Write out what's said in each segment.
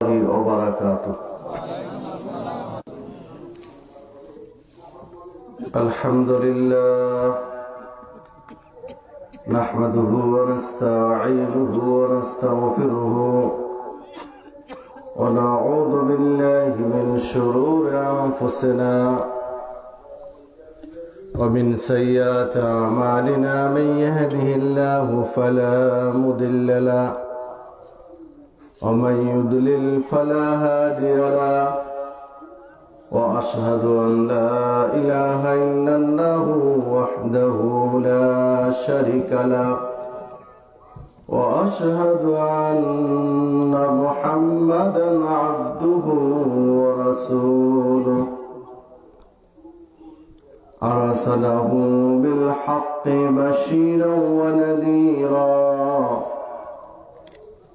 وبركاته. الحمد لله نحمده ونستعينه ونستغفره ونعوذ بالله من شرور أنفسنا ومن سيئات أعمالنا. من يهده الله فلا مضل له ومن يضلل فلا هادي له وأشهد أن لا إله إلا الله وحده لا شريك له وأشهد أن محمدا عبده ورسوله أرسله بالحق بشيرا ونذيرا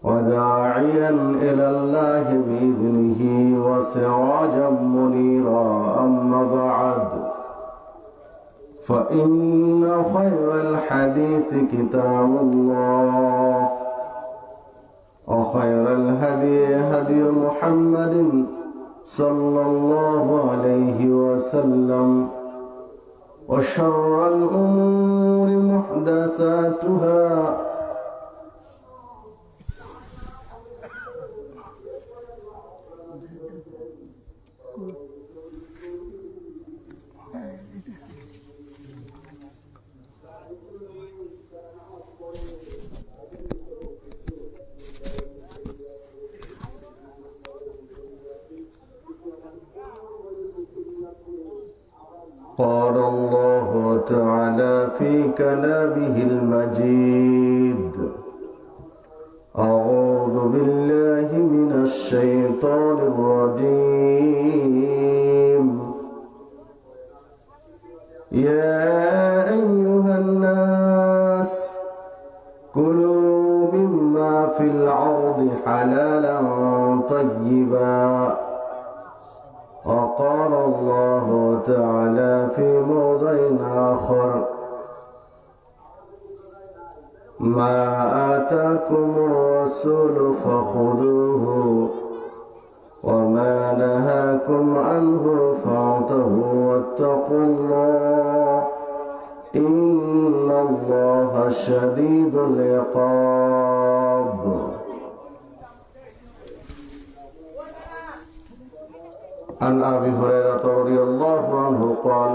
وداعيا إلى الله بإذنه وسراجا منيرا. أما بعد فإن خير الحديث كتاب الله وخير الهدي هدي محمد صلى الله عليه وسلم وشر الأمور محدثاتها قال الله تعالى في كلامه المجيد: أعوذ بالله من الشيطان الرجيم. يا أيها الناس كلوا مما في الأرض حلالا طيبا. وقال الله تعالى في موضع آخر: ما آتاكم الرسول فخذوه وما نهاكم عنه فانتهوا واتقوا الله إن الله شديد العقاب. عن أبي هريرة رضي الله عنه قال: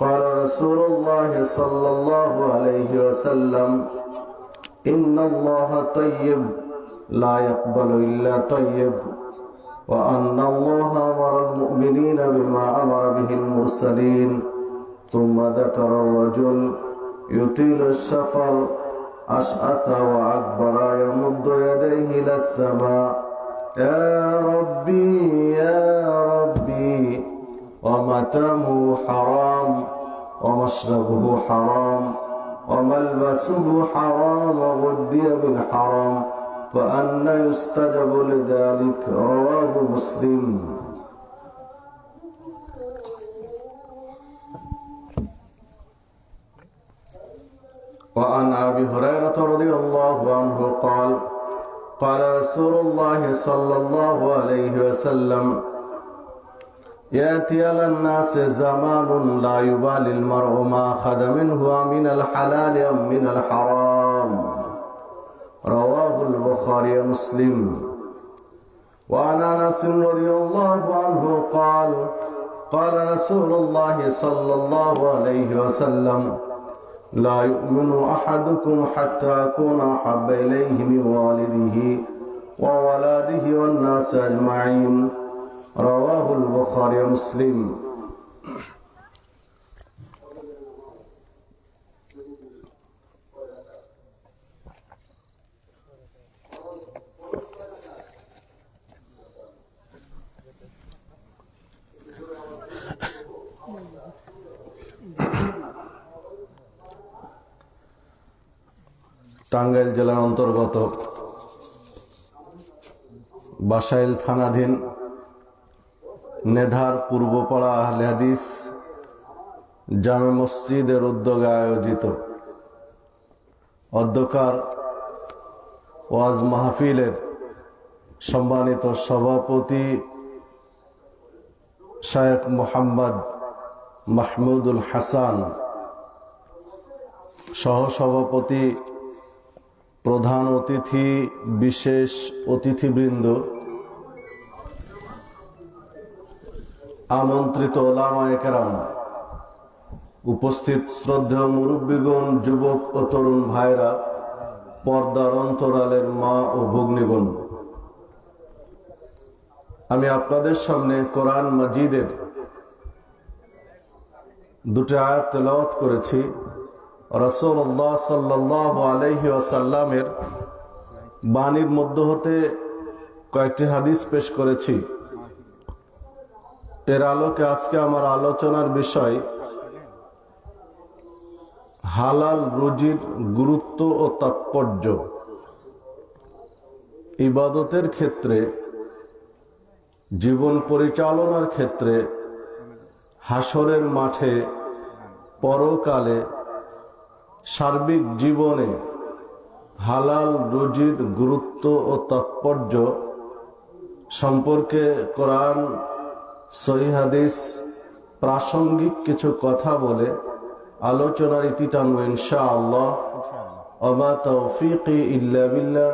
قال رسول الله صلى الله عليه وسلم: إن الله طيب لا يقبل إلا طيب، وأن الله أمر المؤمنين بما أمر به المرسلين. ثم ذكر الرجل يطيل السفر أشعث وأكبر يمد يديه إلى السماء: يا ربي يا ربي، ومطعمه حرام ومشربه حرام وملبسه حرام وغذي بالحرام، فأنى يستجب لذلك؟ رواه مسلم. وعن أبي هريرة رضي الله عنه قال: قال رسول الله صلى الله عليه وسلم: يأتي على الناس زمان لا يبالي المرء ما أخذ منه من الحلال أم من الحرام. رواه البخاري ومسلم. وعن أنس رضي الله عنه قال: قال رسول الله صلى الله عليه وسلم: لا يؤمن أحدكم حتى أكون أحب إليه من والده وولده والناس أجمعين. رواه البخاري ومسلم. টাঙ্গাইল জেলার অন্তর্গত বাসাইল থানাধীন নেধার পূর্বপাড়া আহলে হাদিস জামে মসজিদের উদ্যোগে আয়োজিত অধ্যকার ওয়াজ মাহফিলের সম্মানিত সভাপতি শেখ মোহাম্মদ মাহমুদুল হাসান, সহসভাপতি, প্রধান অতিথি, বিশেষ অতিথিবৃন্দ, আমন্ত্রিত ওলামায়ে কেরাম, উপস্থিত শ্রদ্ধেয় মুরব্বীগণ, যুবক ও তরুণ ভাইরা, পর্দার অন্তরালের মা ও ভগ্নীগণ, আমি আপনাদের সামনে কোরআন মাজিদের দুটি আয়াত তেলাওয়াত করেছি। রাসূলুল্লাহ সাল্লাল্লাহু আলাইহি ওয়াসাল্লামের বাণীর মধ্য হতে কয়েকটি হাদিস পেশ করেছি। এর আলোকে আজকে আমার আলোচনার বিষয় হালাল রুজির গুরুত্ব ও তাৎপর্য। ইবাদতের ক্ষেত্রে, জীবন পরিচালনার ক্ষেত্রে, হাসরের মাঠে, পরকালে, সার্বিক জীবনে হালাল রুজির গুরুত্ব ও তাৎপর্য সম্পর্কে কোরআন, সহিহ হাদিস, প্রাসঙ্গিক কিছু কথা বলে আলোচনার ইতি টানবো ইনশাআল্লাহ। ওয়া তাওফীকি ইল্লা বিল্লাহ,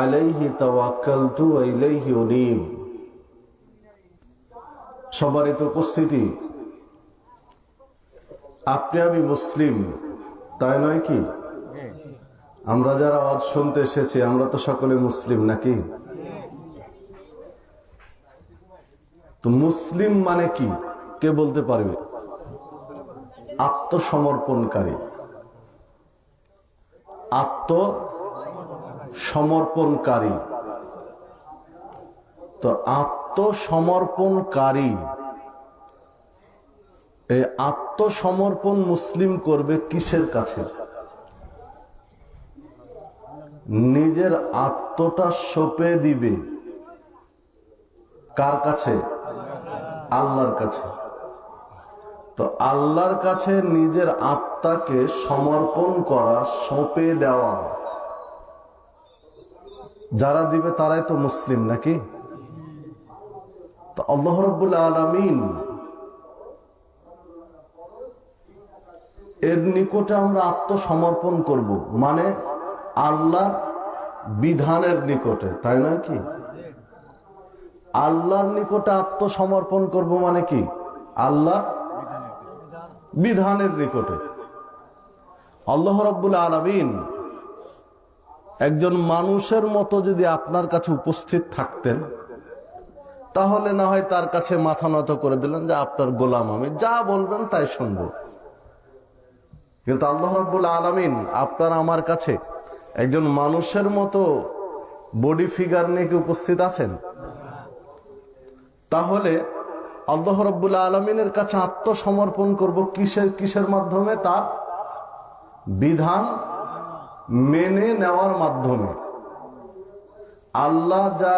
আলাইহি তাওয়াক্কালতু ওয়া ইলাইহি উনীব। সম্মানিত উপস্থিতি, আপনি আমি মুসলিম, তাই নয় কি? আমরা যারা ওয়াজ শুনতে এসেছি আমরা তো সকলে মুসলিম, নাকি? তো মুসলিম মানে কি কে বলতে পারবে? আত্মসমর্পণকারী। আত্মসমর্পণকারী। তো আত্মসমর্পণকারী, এই আত্মসমর্পণ মুসলিম করবে কিসের কাছে? নিজের আত্মটা সঁপে দিবে কার কাছে? আল্লাহর কাছে। তো আল্লাহর কাছে নিজের আত্মাকে সমর্পণ করা, সঁপে দেওয়া, যারা দিবে তারাই তো মুসলিম, নাকি? তো আল্লাহ রাব্বুল আলামিন এর নিকটে আমরা আত্মসমর্পণ করব, মানে আল্লাহর বিধানের নিকটে, তাই নয় কি? আল্লাহর নিকটে আত্মসমর্পণ করব মানে কি? আল্লাহর বিধানের নিকটে। আল্লাহ রাব্বুল আলামিন একজন মানুষের মতো যদি আপনার কাছে উপস্থিত থাকতেন, তাহলে না হয় তার কাছে মাথা নত করে দিলেন যে আপনার গোলাম, আমি যা বলবেন তাই শুনবো। কিন্তু আল্লাহ রাব্বুল আলামিন আপনার আমার কাছে একজন মানুষের মতো বডি ফিগার নিয়ে কি উপস্থিত আছেন? তাহলে আল্লাহ রাব্বুল আলামিনের কাছে আত্মসমর্পণ করব কিসের মাধ্যমে? তার বিধান মেনে নেওয়ার মাধ্যমে। আল্লাহ যা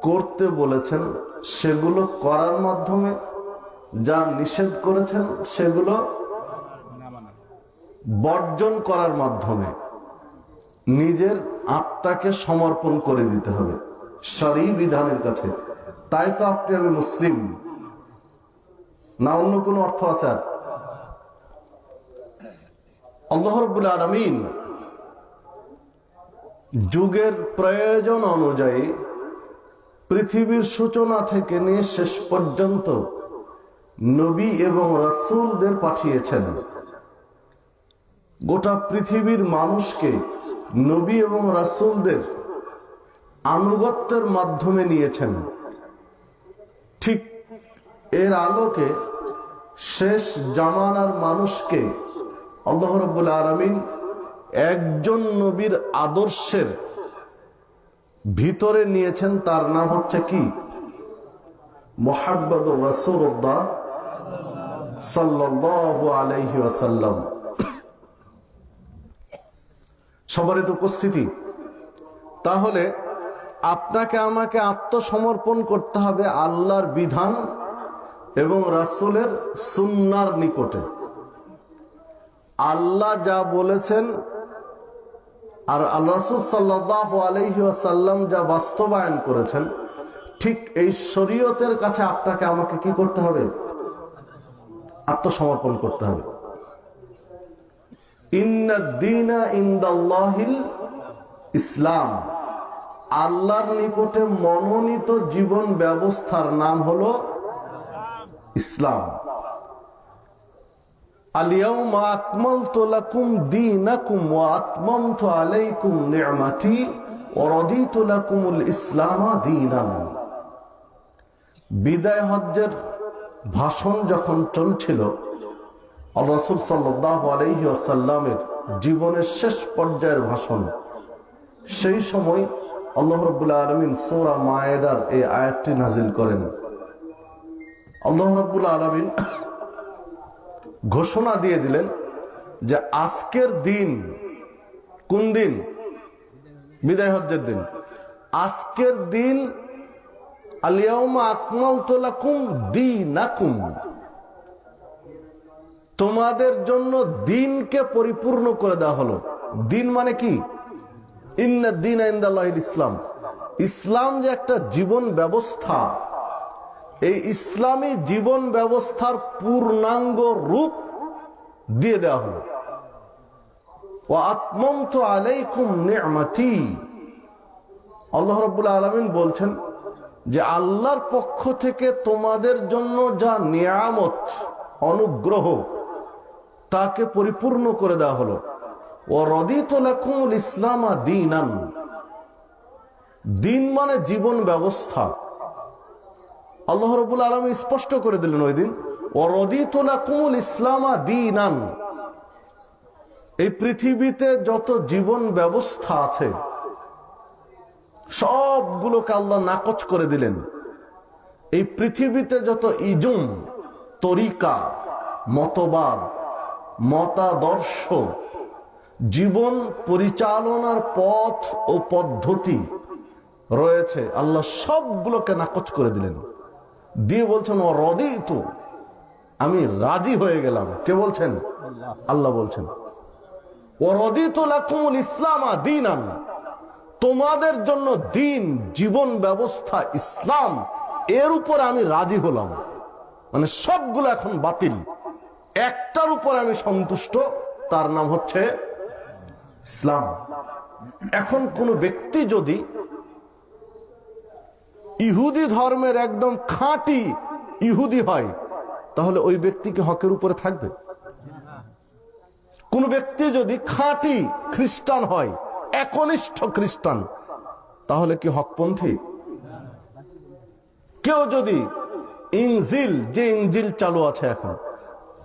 করতে বলেছেন সেগুলো করার মাধ্যমে, যা নিষেধ করেছেন সেগুলো বর্জন করার মাধ্যমে নিজের আত্মাকে সমর্পণ করে দিতে হবে শরঈ বিধানের কাছে। তাই তো আপনি আমি মুসলিম, না অন্য কোনো অর্থ আছে? আল্লাহ রাব্বুল আলামিন যুগের প্রয়োজন অনুযায়ী পৃথিবীর সূচনা থেকে নিয়ে শেষ পর্যন্ত নবী এবং রাসূলদের পাঠিয়েছেন। গোটা পৃথিবীর মানুষকে নবী এবং রাসূলদের আনুগত্যের মাধ্যমে নিয়েছেন। ঠিক এর আলোকে শেষ জামানার মানুষকে আল্লাহ রাব্বুল আলামিন একজন নবীর আদর্শের ভিতরে নিয়েছেন। তার নাম হচ্ছে কি? মুহাম্মদুর রাসূলুল্লাহ সাল্লাল্লাহু আলাইহি ওয়াসাল্লাম। সম্মানিত উপস্থিতি, তাহলে আপনাকে আমাকে আত্মসমর্পণ করতে হবে আল্লাহর বিধান এবং রাসূলের সুন্নাহর নিকটে। আল্লাহ যা বলেছেন আর আল্লাহ রাসূল সাল্লাল্লাহু আলাইহি ওয়াসাল্লাম যা বাস্তবায়ন করেছেন, ঠিক এই শরীয়তের কাছে আপনাকে আমাকে কি করতে হবে? আত্মসমর্পণ করতে হবে। ইন্নাদ দীনা ইনদাল্লাহিল ইসলাম, আল্লাহর নিকটে মনোনীত জীবন ব্যবস্থার নাম হলো ইসলাম। আল-ইয়াওমা আকমালতু লাকুম দীনাকুম ওয়া আতমামতু আলাইকুম নি'মাতি ওয়া রাদিতু লাকুমুল ইসলামা দীনান। বিদায় হজ্জের ভাষণ যখন চলছিল, রাসূল সাল্লাল্লাহু আলাইহি ওয়াসাল্লামের জীবনের শেষ পর্যায়ের ভাষণ, সেই সময় আল্লাহ রাব্বুল আলামিন সূরা মায়েদার এই আয়াতটি নাজিল করেন। আল্লাহ রাব্বুল আলামিন ঘোষণা দিয়ে দিলেন যে আজকের দিন, কোন দিন? বিদায় হজ্জের দিন। আজকের দিন আল-ইয়াওমা আকমালতু লাকুম দীনাকুম, তোমাদের জন্য দিনকে পরিপূর্ণ করে দেওয়া হলো। দিন মানে কি? ইন্নাদ দীনা ইনদাল্লাহিল ইসলাম। ইসলাম যে একটা জীবন ব্যবস্থা, এই ইসলামী জীবন ব্যবস্থার পূর্ণাঙ্গ রূপ দিয়ে দেওয়া হলো। ওয়া আতমামতু আলাইকুম নি'মাতি, আল্লাহ রাব্বুল আলামিন বলছেন যে আল্লাহর পক্ষ থেকে তোমাদের জন্য যা নিয়ামত, অনুগ্রহ, তাকে পরিপূর্ণ করে দেওয়া হলো। ওয়া রাদিতু লাকুমুল ইসলামা দীনান, দিন মানে জীবন ব্যবস্থা। আল্লাহ রাব্বুল আলামিন স্পষ্ট করে দিলেন ওই দিন, ওয়া রাদিতু লাকুমুল ইসলামা দীনান। এই পৃথিবীতে যত জীবন ব্যবস্থা আছে সবগুলোকে আল্লাহ নাকচ করে দিলেন। এই পৃথিবীতে যত ইজুম, তরিকা, মতবাদ, মতাদর্শ, জীবন পরিচালনার পথ ও পদ্ধতি রয়েছে, আল্লাহ সবগুলোকে নাকচ করে দিলেন। দিয়ে বলছেন ও রাদিতু, আমি রাজি হয়ে গেলাম। কে বলছেন? আল্লাহ বলছেন ও রাদিতু লাকুমুল ইসলামা দীনান, তোমাদের জন্য দিন, জীবন ব্যবস্থা ইসলাম, এর উপর আমি রাজি হলাম। মানে সবগুলো এখন বাতিল, একটার উপর আমি সন্তুষ্ট, তার নাম হচ্ছে ইসলাম। এখন কোন ব্যক্তি যদি ইহুদি ধর্মের একদম খাঁটি ইহুদি হয়, তাহলে ওই ব্যক্তিকে হকের উপরে থাকবে? কোন ব্যক্তি যদি খাঁটি খ্রিস্টান হয়, একনিষ্ঠ খ্রিস্টান, তাহলে কি হকপন্থী? কেউ যদি ইনজিল, যে ইনজিল চালু আছে এখন,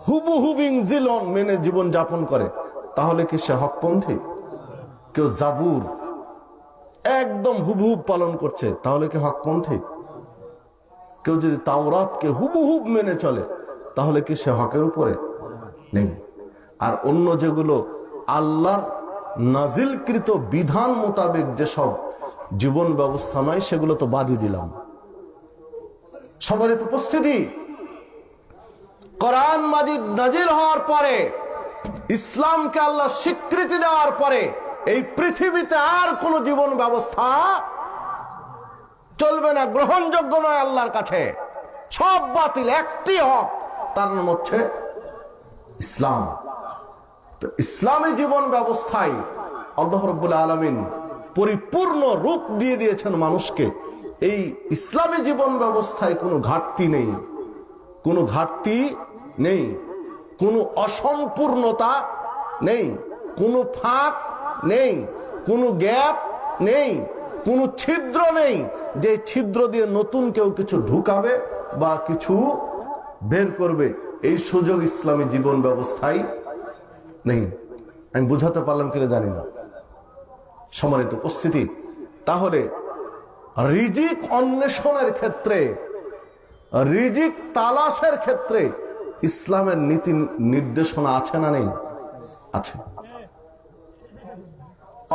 হুবহুব ইনজিল মেনে জীবন যাপন করে, তাহলে কি সে হকপন্থী? কেউ জাবুর একদম হুবহুব পালন করছে, তাহলে কি হকপন্থী? কেউ যদি তাওরাতকে হুবহুব মেনে চলে, তাহলে কি সে হকের উপরে নেই? আর অন্য যেগুলো আল্লাহর নাজিলকৃত বিধান মোতাবেক যেসব জীবন ব্যবস্থা নয়, সেগুলো তো বাদই দিলাম। সবারই তো উপস্থিতি, কোরআন মাজিদ নাজিল হওয়ার পরে, ইসলামকে আল্লাহ স্বীকৃতি দেওয়ার পরে, এই পৃথিবীতে আর কোন জীবন ব্যবস্থা চলবে না, গ্রহণযোগ্য নয় আল্লাহর কাছে, সব বাতিল। একটি হক, তার নাম হচ্ছে ইসলাম। তো ইসলামী জীবন ব্যবস্থায় আল্লাহ রাব্বুল আলামিন পরিপূর্ণ রূপ দিয়ে দিয়েছেন মানুষকে। এই ইসলামী জীবন ব্যবস্থায় কোনো ঘাটতি নেই, কোনো ঘাটতি নেই, কোনো অসম্পূর্ণতা নেই, কোনো ফাঁক নেই, কোনো গ্যাপ নেই, কোনো ছিদ্র নেই, যে ছিদ্র দিয়ে নতুন কেউ কিছু ঢুকাবে বা কিছু বের করবে, এই সুযোগ ইসলামী জীবন ব্যবস্থায় নেই। আমি বুঝাতে পারলাম কিনা জানি না। সম্মানিত উপস্থিতি, তাহলে রিজিক অন্বেষণের ক্ষেত্রে, রিজিক তালাশের ক্ষেত্রে ইসলামের নীতি নির্দেশনা আছে না নেই? আছে।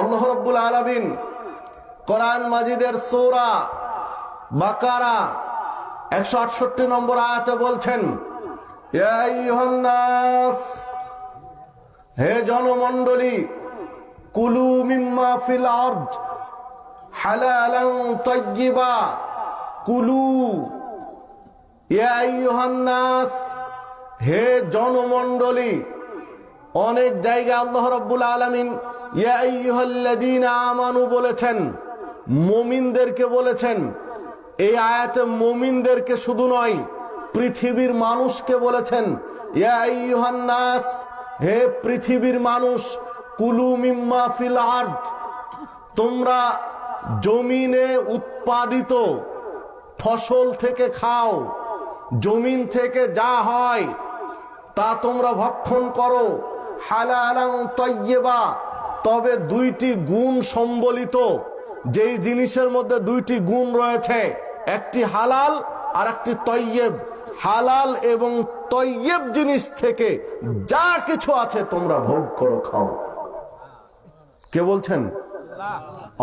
আল্লাহ রাব্বুল আলামিন কোরআন মাজিদের সূরা বাকারা 168 নম্বর আয়াতে বলছেন, ইয়া আইয়ুহান নাস, হে জনমণ্ডলী, কুলু মিম্মা ফিল আরদ হালালান তাইয়্যিবা কুলু ইয়া আইয়ুহান নাস, হে জনমণ্ডলী। অনেক জায়গায় আল্লাহ রাব্বুল আলামিন ইয়া আইয়ুহাল্লাযীনা আমানু বলেছেন, মুমিনদেরকে বলেছেন। এই আয়াতে মুমিনদেরকে শুধু নয়, পৃথিবীর মানুষকে বলেছেন ইয়া আইয়ুহান নাস, হে পৃথিবীর মানুষ, কুলু মিম্মা ফিল আরদ, তোমরা জমিনে উৎপাদিত ফসল থেকে খাও, জমিন থেকে যা হয় তা তোমরা ভক্ষণ করো। হালালান তাইয়্যিবা, তবে দুইটি গুণ সম্বলিত, যেই জিনিসের মধ্যে দুইটি গুণ রয়েছে, একটি হালাল আর একটি তয়্যেব। হালাল এবং তয়্যেব জিনিস থেকে যা কিছু আছে তোমরা ভোগ করো, খাও। কে বলছেন?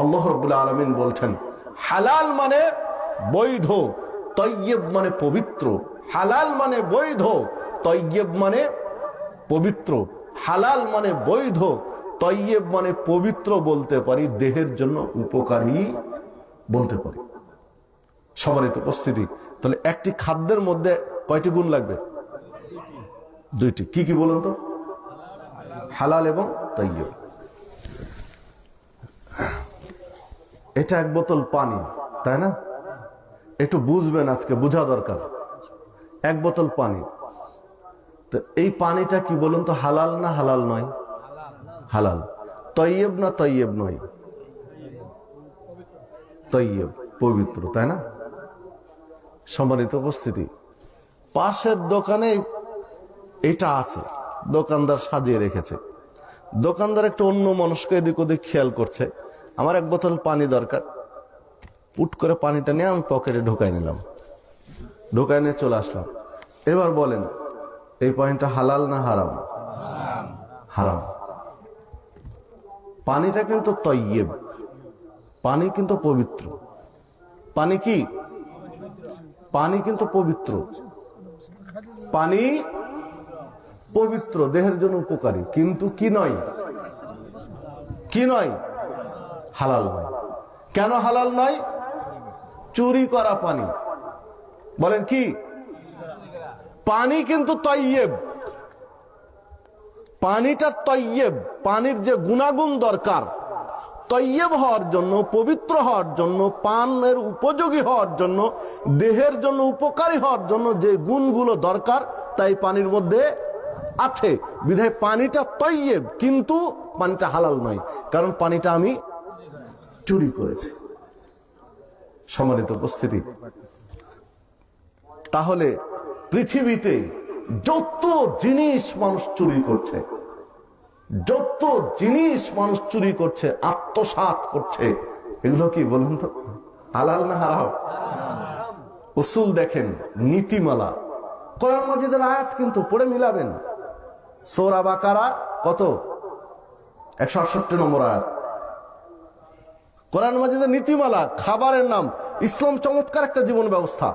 আল্লাহ রাব্বুল আলামিন বলছেন। হালাল মানে বৈধ, তয়্যেব মানে পবিত্র। হালাল মানে বৈধ, তয়্যেব মানে পবিত্র। হালাল মানে বৈধ, তয়্যেব মানে পবিত্র বলতে পারি, দেহের জন্য উপকারী বলতে পারি। সম্মানিত উপস্থিতি, তাহলে একটি খাদ্যের মধ্যে কয়টি গুণ লাগবে? দুইটি। কি কি বলুন তো? হালাল এবং তয়্যেব। এটা এক বোতল পানি, তাই না? একটু বুঝবেন, আজকে বোঝা দরকার। এক বোতল পানি, তো এই পানিটা কি বলুন তো? হালাল না হালাল নয়? হালাল। তয়্যেব না তয়্যেব নয়? তয়্যেব, পবিত্র, তাই না? সম্মানিত উপস্থিতি, পাশের দোকানে এটা আছে, দোকানদার সাজিয়ে রেখেছে। দোকানদার একটু অন্য মানুষকে এদিক ওদিক খেয়াল করছে, আমার এক বোতল পানি দরকার। পুট করে পানিটা নিয়ে আমি পকেটে ঢুকাই নিলাম, ঢুকাই নিয়ে চলে আসলাম। এবার বলেন, এই পানিটা হালাল না হারাম? হারাম। পানিটা কিন্তু তয়্যেব, পানি কিন্তু পবিত্র। পানি কি? পানি কিন্তু পবিত্র। পানি পবিত্র, দেহের জন্য উপকারী, কিন্তু কি নয়? কি নয়? হালাল নয়। কেন হালাল নয়? চুরি করা পানি। বলেন কি? পানি কিন্তু তয়্যেব, পানিটা তয়্যেব। পানির যে গুণাগুণ দরকার তয়্যেব হওয়ার জন্য, পবিত্র হওয়ার জন্য, পানের উপযোগী হওয়ার জন্য, দেহের জন্য উপকারী হওয়ার জন্য যে গুণগুলো দরকার তাই পানির মধ্যে আছে। বিধায় পানিটা তয়্যেব, কিন্তু পানিটা হালাল নয়, কারণ পানিটা আমি চুরি করেছি। সম্মানিত উপস্থিতি, তাহলে পৃথিবীতে যত জিনিস মানুষ চুরি করছে, যত জিনিস মানুষ চুরি করছে, আত্মসাৎ করছে, এগুলো কি বলুন তো? হালাল না হারাম? উসুল দেখেন, নীতিমালা, কোরআন মাজিদের আয়াত কিন্তু পড়ে মিলাবেন। সূরা বাকারা কত? 168 নম্বর আয়াত। কোরআন মাজিদের নীতিমালা, খাবারের নাম। ইসলাম চমৎকার একটা জীবন ব্যবস্থা,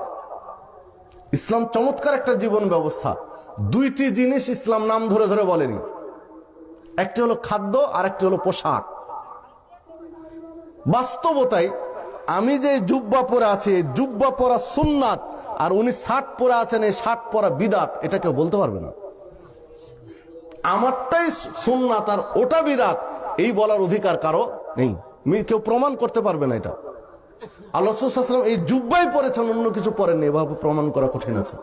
ইসলাম চমৎকার একটা জীবন ব্যবস্থা। দুইটি জিনিস ইসলাম নাম ধরে ধরে বলেনি, একটি হলো খাদ্য আর একটি হলো পোশাক। বাস্তবতায় আমি যে জুব্বা পরে আছি, জুব্বা পরা সুন্নাত, আর উনি শার্ট পরে আছেন, এই শার্ট পরা বিদাত, এটা কেউ বলতে পারবে না। আমারটাই সুন্নাত আর ওটা বিদাত, এই বলার অধিকার কারো নেই, কেউ প্রমাণ করতে পারবে না এটা। আল্লাহ রাসূল সাল্লাল্লাহু আলাইহি ওয়াসাল্লাম এই জুব্বাই পরেছেন, অন্য কিছু পরেননি, এভাবে প্রমাণ করা কঠিন আছে।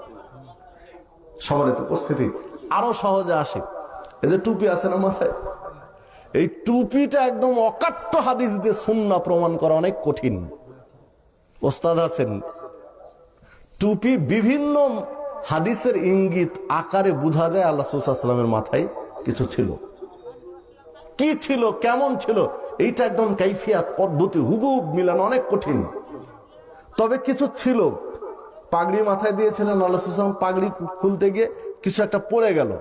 সম্মানিত উপস্থিতি, আরো সহজে আসে, এই যে টুপি আছে না মাথায়, এই টুপিটা একদম অকাট্য হাদিস দিয়ে সুন্নাহ প্রমাণ করা অনেক কঠিন। ওস্তাদ আছেন, টুপি বিভিন্ন হাদিসের ইঙ্গিত আকারে বোঝা যায় আল্লাহ রাসূল সাল্লাল্লাহু আলাইহি ওয়াসাল্লামের মাথায় কিছু ছিল। কি ছিল, কেমন ছিল, এইটা একদম কাইফিয়াত পদ্ধতি হুবহুব মিলানো অনেক কঠিন। তবে কিছু ছিল। পাগড়ি মাথায় দিয়েছিলেন আল্লাহ রাসূল সাল্লাল্লাহু আলাইহি ওয়াসাল্লাম, পাগড়ি খুলতে গিয়ে কিছু একটা পড়ে গেল,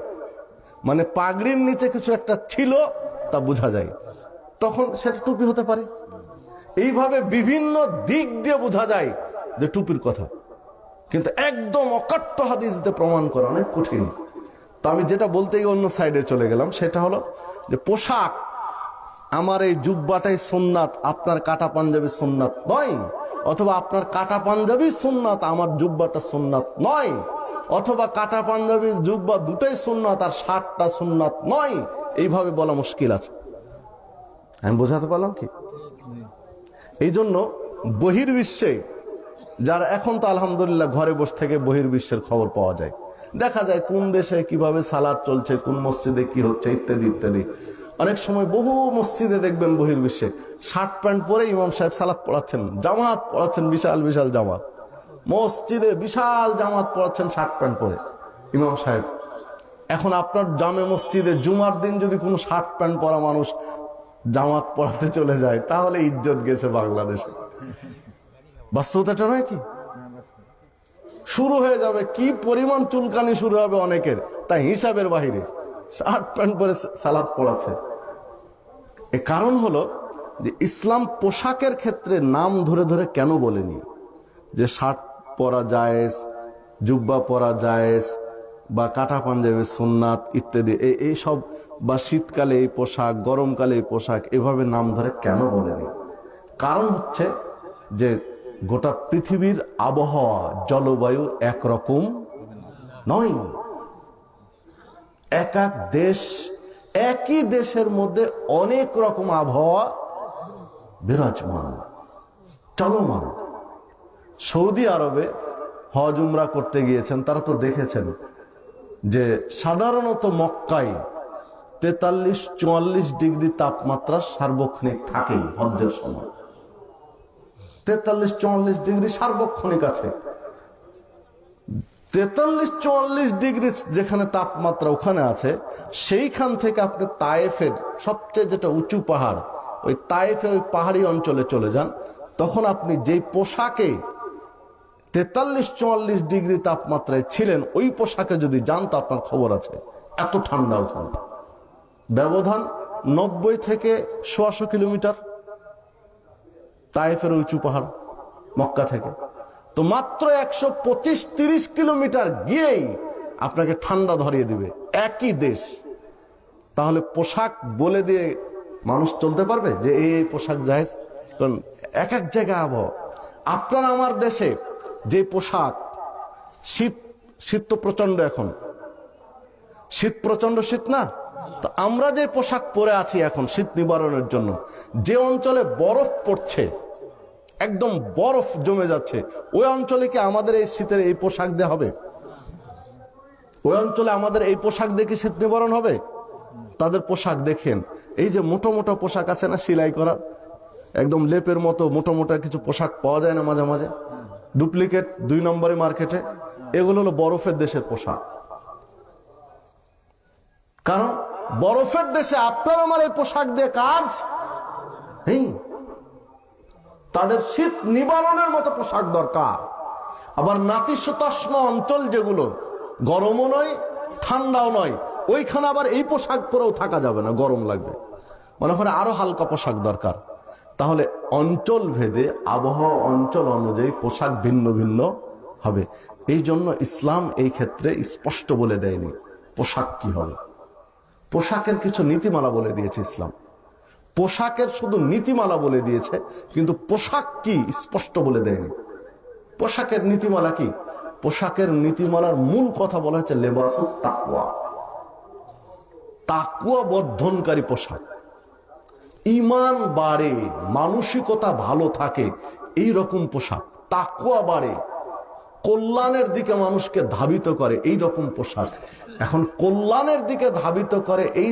মানে পাগড়ির নিচে কিছু একটা ছিল, তা বোঝা যায়, তখন সেটা টুপি হতে পারে। এইভাবে বিভিন্ন দিক দিয়ে বোঝা যায় যে টুপির কথা, কিন্তু একদম অকাট্য হাদিস দিয়ে প্রমাণ করা অনেক কঠিন। তো আমি যেটা বলতে গিয়ে অন্য সাইডে চলে গেলাম, সেটা হলো যে পোশাক, আমার এই জুব্বাটাই সুন্নাত, আপনার কাটা পাঞ্জাবি সুন্নাত নয়, অথবা আপনার কাটা পাঞ্জাবি সুন্নাত, আমার জুব্বাটা সুন্নাত নয়, অথবা কাটা পাঞ্জাবি জুব্বা দুটাই সুন্নাত আর শার্টটা সুন্নাত নয়, এইভাবে বলা মুশকিল আছে। আমি বোঝাতে পারলাম কি? এই জন্য বহির্বিশ্বে যারা এখন তো আলহামদুলিল্লাহ ঘরে বসে থেকে বহির্বিশ্বের খবর পাওয়া যায়, দেখা যায় কোন দেশে কিভাবে সালাত চলছে, কোন মসজিদে কি হচ্ছে, ইত্যাদি ইত্যাদি। অনেক সময় বহু মসজিদে দেখবেন বহির্বিশ্বে শার্ট প্যান্ট পরে ইমাম সাহেব সালাত পড়াচ্ছেন, জামাত পড়াচ্ছেন, বিশাল বিশাল জামাত, মসজিদে বিশাল জামাত পড়াচ্ছেন শার্ট প্যান্ট পরে ইমাম সাহেব। এখন আপনার জামে মসজিদে জুমার দিন যদি কোনো শার্ট প্যান্ট পরা মানুষ জামাত পড়াতে চলে যায়, তাহলে ইজ্জত গেছে বাংলাদেশে। বাস্তবতাটা নয় কি? শুরু হয়ে যাবে কি পরিমাণ চুলকানি শুরু হবে অনেকের, তাই হিসাবের বাহিরে শার্ট প্যান্ট পরে সালাত পড়াচ্ছে। এর কারণ হলো যে ইসলাম পোশাকের ক্ষেত্রে নাম ধরে ধরে কেন বলেনি যে শার্ট পরা জায়েজ, জুব্বা পরা জায়েজ, বা কাটা পাঞ্জাবি সুন্নাত ইত্যাদি, এই সব, বা শীতকালে এই পোশাক, গরমকালে এই পোশাক, এভাবে নাম ধরে কেন বলেনি? কারণ হচ্ছে যে গোটা পৃথিবীর আবহাওয়া, জলবায়ু একরকম নয়। এক এক দেশ, একই দেশের মধ্যে অনেক রকম আবহাওয়া বিরাজমান, চলমান। সৌদি আরবে হজ উমরা করতে গিয়েছেন, তারা তো দেখেছেন যে সাধারণত মক্কায় 43-44 ডিগ্রি তাপমাত্রা সার্বক্ষণিক থাকেই হজ্জের সময়। 43-44 ডিগ্রি সার্বক্ষণিক আছে। 43-44 ডিগ্রি যেখানে তাপমাত্রা ওখানে আছে, সেইখান থেকে আপনি তায়েফের সবচেয়ে যেটা উঁচু পাহাড়, ওই তায়েফের ওই পাহাড়ি অঞ্চলে চলে যান, তখন আপনি যেই পোশাকে 43-44 ডিগ্রি তাপমাত্রায় ছিলেন, ওই পোশাকে যদি যান তো আপনার খবর আছে, এত ঠান্ডা ওখানে। ব্যবধান 90 থেকে 100 কিলোমিটার তায়েফের উঁচু পাহাড় মক্কা থেকে। তো মাত্র 125-30 কিলোমিটার গিয়েই আপনাকে ঠান্ডা ধরিয়ে দিবে, একই দেশ। তাহলে পোশাক বলে দিয়ে মানুষ চলতে পারবে যে এই পোশাক জায়েজ? কারণ এক এক জায়গায় আবহাওয়া। আপনার আমার দেশে যে পোশাক, শীত তো প্রচন্ড, এখন শীত প্রচন্ড শীত না, তো আমরা যে পোশাক পরে আছি এখন শীত নিবারণের জন্য, যে অঞ্চলে বরফ পড়ছে, একদম বরফ জমে যাচ্ছে, ওই অঞ্চলে কি আমাদের এই শীতের এই পোশাক দিয়ে হবে? ওই অঞ্চলে আমাদের এই পোশাক দিয়ে কি শীত নিবারণ হবে? তাদের পোশাক দেখেন, এই যে মোটা মোটা পোশাক আছে না, সেলাই করা, একদম লেপের মতো মোটা মোটা কিছু পোশাক পাওয়া যায় না মাঝে মাঝে, ডুপ্লিকেট 2 নম্বরে মার্কেটে, এগুলো হলো বরফের দেশের পোশাক। কারণ বরফের দেশে আপনার আমার এই পোশাক দিয়ে কাজ নেই। তাদের শীত নিবারণের মতো পোশাক দরকার। আবার নাতিশীতোষ্ণ অঞ্চল যেগুলো, গরমও নয় ঠান্ডাও নয়, ওইখানে আবার এই পোশাক পরেও থাকা যাবে না, গরম লাগবে, মনে করে আরো হালকা পোশাক দরকার। তাহলে অঞ্চল ভেদে, আবহাওয়া অঞ্চল অনুযায়ী পোশাক ভিন্ন ভিন্ন হবে। এই জন্য ইসলাম এই ক্ষেত্রে স্পষ্ট বলে দেয়নি পোশাক কি হবে। পোশাকের কিছু নীতিমালা বলে দিয়েছে ইসলাম, পোশাকের শুধু নীতিমালা বলে দিয়েছে, কিন্তু পোশাক কি স্পষ্ট বলে দেয়নি। পোশাকের নীতিমালা কি? পোশাকের নীতিমালার মূল কথা বলা হচ্ছে লেবাসুত তাকওয়া, তাকওয়া বর্ধনকারী পোশাক। ঈমান বাড়ে, মানসিকতা ভালো থাকে, এই রকম পোশাক। তাকওয়া বাড়ে, কল্যাণের দিকে মানুষকে ধাবিত করে, এই রকম পোশাক। এখন কল্যাণের দিকে ধাবিত করে এই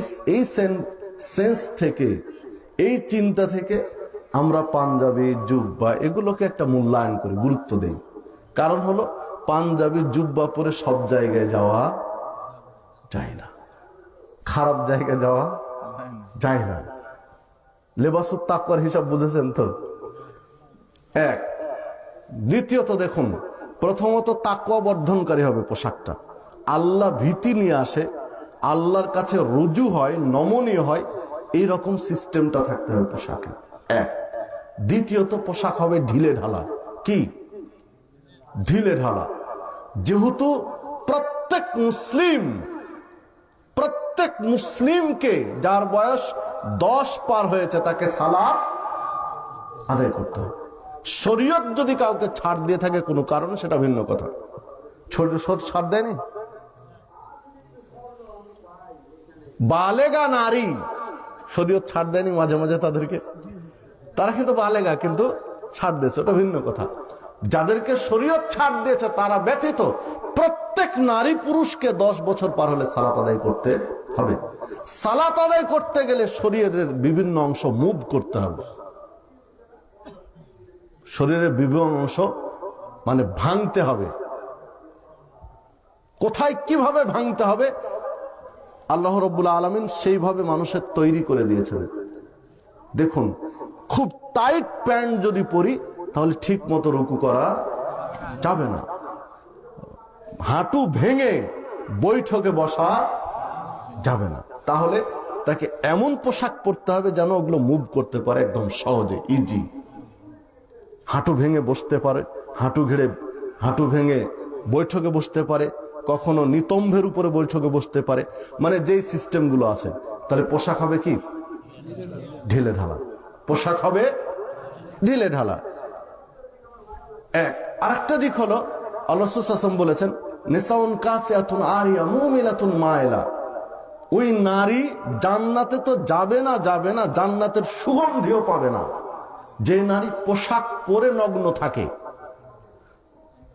সেন্স থেকে, এই চিন্তা থেকে আমরা পাঞ্জাবি, জুব্বা এগুলোকে একটা মূল্যায়ন করি, গুরুত্ব দেই। কারণ হলো পাঞ্জাবি জুব্বা পরে সব জায়গায় যাওয়া যায় না, খারাপ জায়গায় যাওয়া যায় না। লেবাসুত তাকওয়ার হিসাব বুঝেছেন তো? এক। দ্বিতীয়ত দেখুন, প্রথমত তাকওয়া বর্ধনকারী হবে পোশাকটা, আল্লাহ ভীতি নিয়ে আসে, আল্লাহর কাছে রুজু হয়, নমনীয় হয়, এইরকম সিস্টেমটা থাকতে হবে পোশাকে, এক। দ্বিতীয়ত পোশাক হবে ঢিলে ঢালা। কি ঢিলে ঢালা? যেহেতু প্রত্যেক মুসলিম প্রত্যেক মুসলিমকে যার বয়স 10 পার হয়েছে তাকে সালাত আদায় করতে হবে। শরীয়ত যদি কাউকে ছাড় দিয়ে থাকে কোনো কারণে সেটা ভিন্ন কথা, ছাড় দেয়নি। বালেগা নারী শরীয়ত ছাড় দেয়নি মাঝে মাঝে তাদেরকে, তারা কিন্তু বালেগা কিন্তু ছাড় দিয়েছে, ওটা ভিন্ন কথা। যাদেরকে শরীয়ত ছাড় দিয়েছে তারা ব্যতীত প্রত্যেক নারী পুরুষকে 10 বছর পার হলে সালাত আদায় করতে হবে। সালাত আদায় করতে গেলে শরীরের বিভিন্ন অংশ মুভ করতে হবে, শরীরের বিভিন্ন অংশ মানে ভাঙতে হবে। কোথায় কিভাবে ভাঙতে হবে আল্লাহ রাব্বুল আলামিন সেইভাবে মানুষের তৈরি করে দিয়েছেন। দেখুন, খুব টাইট প্যান্ট যদি পরি তাহলে ঠিক মতো রুকু করা যাবে না, হাঁটু ভেঙে বৈঠকে বসা যাবে না। তাহলে তাকে এমন পোশাক পরতে হবে যেন ওগুলো মুভ করতে পারে একদম সহজে, ইজি। হাঁটু ভেঙে বসতে পারে, হাঁটু ভেঙে বৈঠকে বসতে পারে, কখনো নিতম্বের উপরে বৈঠকে বসতে পারে, মানে যেই সিস্টেমগুলো আছে। তাহলে পোশাক হবে কি ঢিলে ঢালা, পোশাক হবে ঢিলে ঢালা। আরেকটা দিক হলো আল্লাহ রাসূল সাল্লাল্লাহু আলাইহি ওয়াসাল্লাম বলেছেন নিসাউন কাসিয়াতুন আরিয়া মুমিলাতুন মাইলা, ওই নারী জান্নাতে তো যাবে না, জান্নাতের সুগন্ধিও পাবে না যে নারী পোশাক পরে নগ্ন থাকে,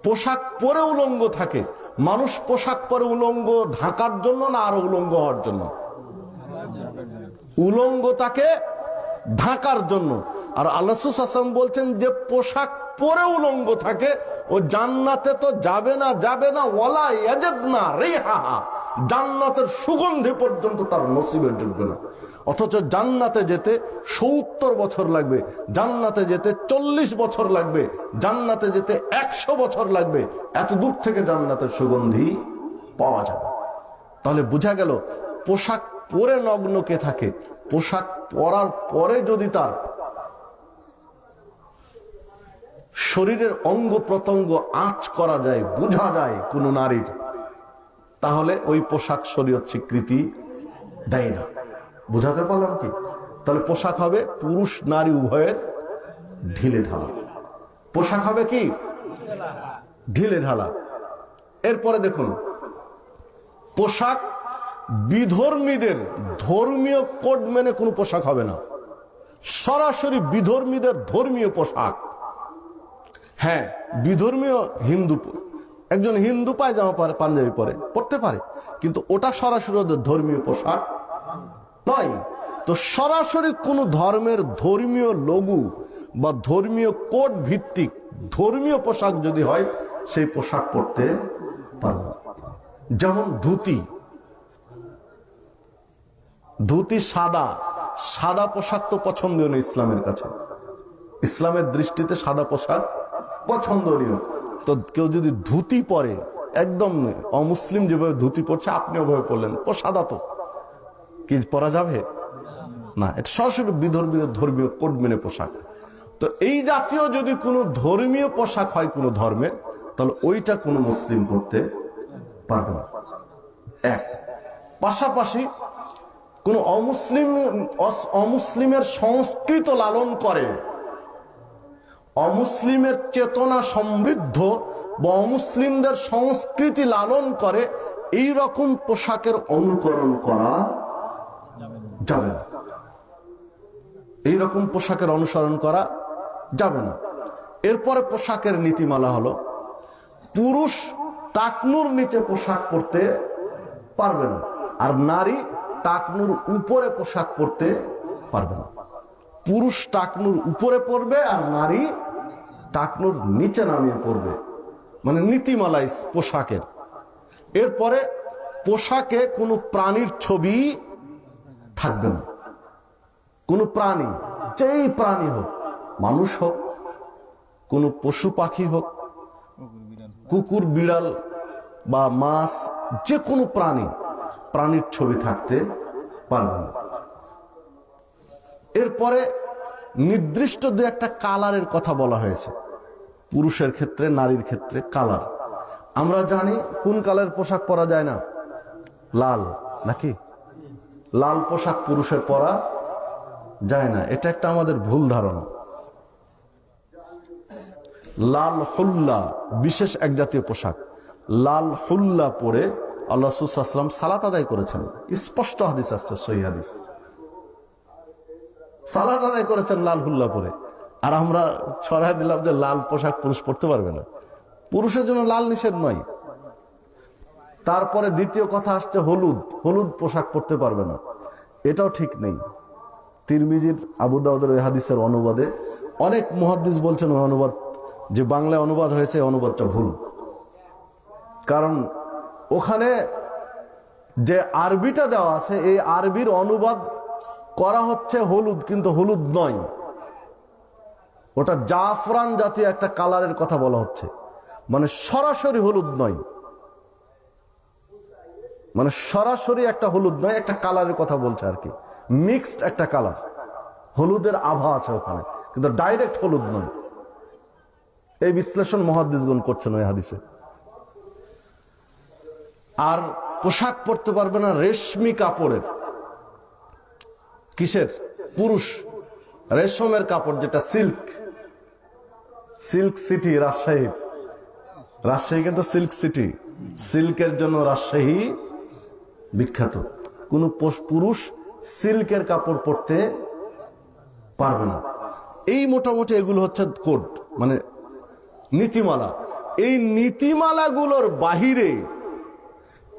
পোশাক পরে উলঙ্গ থাকে। মানুষ পোশাক পরে উলঙ্গ ঢাকার জন্য না আরো উলঙ্গ হওয়ার জন্য? উলঙ্গ তাকে ঢাকার জন্য। আর আল্লাহ রাসূল সাল্লাল্লাহু আলাইহি ওয়াসাল্লাম বলছেন যে পোশাক পরে উলঙ্গ থাকে ও জান্নাতে তো যাবে না ওয়ালা ইয়াজিদনা রিহাহা, জান্নাতের সুগন্ধি পর্যন্ত তার নসিবে ঢুকবে না। অথচ জান্নাতে যেতে 70 বছর লাগবে, জান্নাতে যেতে 40 বছর লাগবে, জান্নাতে যেতে 100 বছর লাগবে, এত দূর থেকে জান্নাতের সুগন্ধি পাওয়া যাবে। তাহলে বোঝা গেল পোশাক পরে নগ্ন কে থাকে, পোশাক পরার পরে যদি তার শরীরের অঙ্গ প্রত্যঙ্গ আঁচ করা যায়, বোঝা যায় কোন নারীর, তাহলে ওই পোশাক শরীয়ত স্বীকৃতি দেয় না। বুঝাতে পারলাম কি? তাহলে পোশাক হবে পুরুষ নারী উভয়ের ঢিলে ঢালা, পোশাক হবে কি ঢিলে ঢালা। এরপরে দেখুন, পোশাক বিধর্মীদের ধর্মীয় কোড মেনে কোনো পোশাক হবে না, সরাসরি বিধর্মীদের ধর্মীয় পোশাক। হ্যাঁ, বিধর্মীয় হিন্দু, একজন হিন্দু পায়জামা পরে, পাঞ্জাবি পরে, পড়তে পারে, কিন্তু ওটা সরাসরি ওদের ধর্মীয় পোশাক নয়। তো সরাসরি কোন ধর্মের ধর্মীয় লঘু বা ধর্মীয় কোড ভিত্তিক ধর্মীয় পোশাক যদি হয় সেই পোশাক পরতে পারবে। যেমন ধুতি সাদা পোশাক তো পছন্দনীয় না ইসলামের কাছে, ইসলামের দৃষ্টিতে সাদা পোশাক পছন্দনীয়। তো কেউ যদি ধুতি পরে, একদম অমুসলিম যেভাবে ধুতি পরছে আপনি ওভাবে পরলেন, ও সাদা, তো কি পরা যাবে না? এটা সরাসরি বিধর্মীদের ধর্মীয় কোড মেনে পোশাক। তো এই জাতীয় যদি কোনো ধর্মীয় পোশাক হয় কোনো ধর্মের, তাহলে ওইটা কোনো মুসলিম পরতে পারবে না। পাশাপাশি কোন অমুসলিমের সংস্কৃত লালন করে, অমুসলিমের চেতনা সমৃদ্ধ বা অমুসলিমদের সংস্কৃতি লালন করে এই রকম পোশাকের অনুকরণ করা যাবে না, এই রকম পোশাকের অনুসরণ করা যাবে না। এরপরে পোশাকের নীতিমালা হলো, পুরুষ টাকনুর নিচে পোশাক পরতে পারবে না, আর নারী টাকনুর উপরে পোশাক পরতে পারবে না। পুরুষ টাকনুর উপরে পরবে আর নারী টাকনুর নিচে নামিয়ে পরবে, মানে নীতিমালা পোশাকের। এরপরে পোশাকে কোনো প্রাণীর ছবি থাকবে না, কোনো প্রাণী, যেই প্রাণী হোক, মানুষ হোক, কোনো পশু পাখি হোক, কুকুর বিড়াল বা মাছ, যে কোনো প্রাণীর ছবি থাকতে পারবে না। এরপরে নির্দিষ্ট দু একটা কালারের কথা বলা হয়েছে, পুরুষের ক্ষেত্রে নারীর ক্ষেত্রে কালার। আমরা জানি কোন কালারের পোশাক পরা যায় না, লাল নাকি লাল পোশাক পুরুষের পরা যায় না, এটা একটা আমাদের ভুল ধারণা। লাল হুল্লা বিশেষ এক জাতীয় পোশাক, লাল হুল্লা পরে আল্লাহ রাসূল সাল্লাল্লাহু আলাইহি ওয়াসাল্লাম সালাত আদায় করেছেন, স্পষ্ট হাদিস আসছে, সহিহ হাদিস। সালাত আদায় করেছেন লাল হুল্লা পরে। আর আমরা ছড়ায় দিলাম যে লাল পোশাক পুরুষ পরতে পারবে না, পুরুষের জন্য লাল নিষেধ নয়। তারপরে দ্বিতীয় কথা আসছে হলুদ, হলুদ পোশাক পরতে পারবে না, এটাও ঠিক নেই। তিরমিজির, আবু দাউদের ওই হাদিসের অনুবাদে অনেক মুহাদ্দিস বলছেন ওই অনুবাদ যে বাংলায় অনুবাদ হয়েছে অনুবাদটা ভুল। কারণ ওখানে যে আরবিটা দেওয়া আছে এই আরবির অনুবাদ করা হচ্ছে হলুদ, কিন্তু হলুদ নয়, ওটা জাফরান জাতীয় একটা কালারের কথা বলা হচ্ছে, মানে সরাসরি হলুদ নয়, মানে সরাসরি একটা হলুদ নয়, একটা কালারের কথা বলছে আর কি, মিক্সড একটা কালার, হলুদের আভা আছে ওখানে, কিন্তু ডাইরেক্ট হলুদ নয়। এই বিশ্লেষণ মুহাদ্দিসগণ করছেন ওই হাদিসে। আর পোশাক পরতে পারবে না রেশমি কাপড়ের। কিসের? পুরুষ রেশমের কাপড়, যেটা silk, silk city Rajshahi, Rajshahi কিন্তু সিল্ক সিটি, সিল্কের জন্য রাজশাহী বিখ্যাত। কোন পুরুষ সিল্কের কাপড় পরতে পারবে না। এই মোটামুটি এগুলো হচ্ছে কোড, মানে নীতিমালা। এই নীতিমালাগুলোর বাহিরে,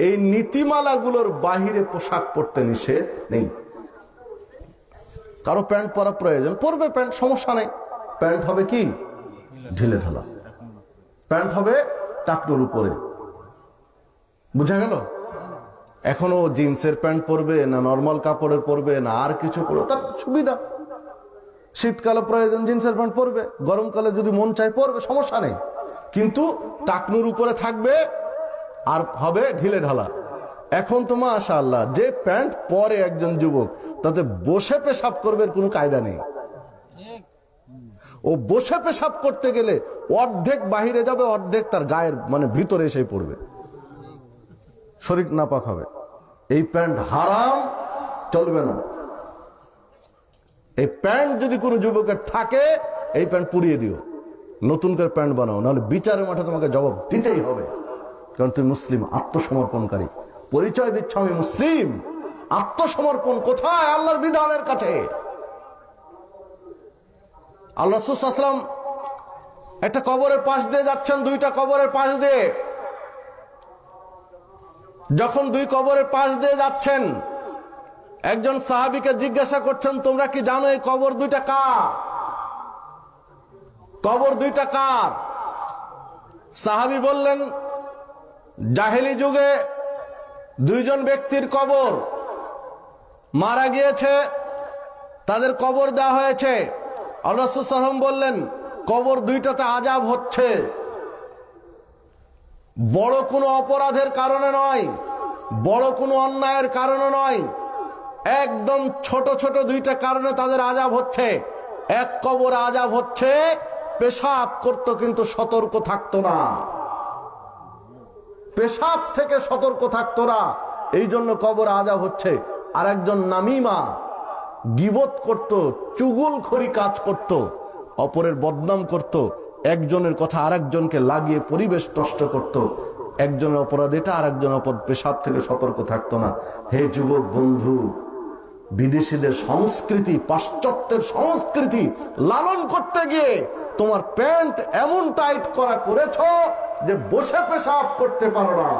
এই নীতিমালাগুলোর বাহিরে পোশাক পরতে নিষেধ নেই। কারো প্যান্ট পরা প্রয়োজন পরবে, প্যান্ট, সমস্যা নেই। প্যান্ট হবে কি ঢিলে ঢালা, প্যান্ট হবে টাকনুর উপরে, বুঝা গেল? এখনো জিন্সের প্যান্ট পরবে না নরমাল কাপড়ের পরবে না আর কিছু পরবে, তার সুবিধা। শীতকালে প্রয়োজন জিন্সের প্যান্ট পরবে, গরমকালে যদি মন চায় পরবে, সমস্যা নেই। কিন্তু টাকনুর উপরে থাকবে আর হবে ঢিলে ঢালা। এখন তো মাশাআল্লাহ যে প্যান্ট পরে একজন যুবক, তাতে বসে পেশাব করবে কোনো কায়দা নেই। ও বসে পেশাব করতে গেলে অর্ধেক বাহিরে যাবে, অর্ধেক তার গায়ের মানে ভিতরে এসে পড়বে, শরীর নাপাক হবে। এই প্যান্ট হারাম, চলবে না। এই প্যান্ট যদি কোনো যুবকের থাকে, এই প্যান্ট পুড়িয়ে দিও, নতুন করে প্যান্ট বানাও, নাহলে বিচারের মাঠে তোমাকে জবাব দিতেই হবে। কারণ তুমি মুসলিম, আত্মসমর্পণকারী। পরিচয় দিচ্ছ আমি মুসলিম, আত্মসমর্পণ কোথায়? আল্লাহর বিধানের কাছে। আল্লাহ রাসূল সাল্লাল্লাহু আলাইহি ওয়াসাল্লাম একটা কবরের পাশ দিয়ে যাচ্ছেন, দুইটা কবরের পাশ দিয়ে। যখন দুই কবরের পাশ দিয়ে যাচ্ছেন, একজন সাহাবীকে জিজ্ঞাসা করছেন, তোমরা কি জানো এই কবর দুইটা কার? কবর দুইটা কার? সাহাবী বললেন, জাহেলি যুগে দুইজন ব্যক্তির কবর মারা গিয়েছে, তাদের কবর দেওয়া হয়েছে। আল্লাহ রাসূল সাল্লাল্লাহু আলাইহি ওয়াসাল্লাম বললেন, কবর দুইটাতে আযাব হচ্ছে, বড় কোনো অপরাধের কারণে নয়, বড় কোনো অন্যায়ের কারণে নয়, একদম ছোট ছোট দুইটা কারণে তাদের আযাব হচ্ছে। এক কবর আযাব হচ্ছে পেশাব করতো কিন্তু সতর্ক থাকতো না, পেশাব থেকে সতর্ক থাকতো না, এই জন্য কবর আযাব হচ্ছে। আর একজন নামিমা, গীবত করত, চুগলখড়ি কাজ করত, অপরের বদনাম করত, একজনের কথা আরেকজনকে লাগিয়ে পরিবেশ নষ্ট করত। একজনের অপরাধ এটা, আরেকজনের অপরাধ পেশাব থেকে সতর্ক থাকতো না। হে যুবক বন্ধু, বিদেশিদের সংস্কৃতি, পাশ্চাত্যের সংস্কৃতি লালন করতে গিয়ে তোমার প্যান্ট এমন টাইট করা করেছ যে বসে পেশাব করতে পারো না।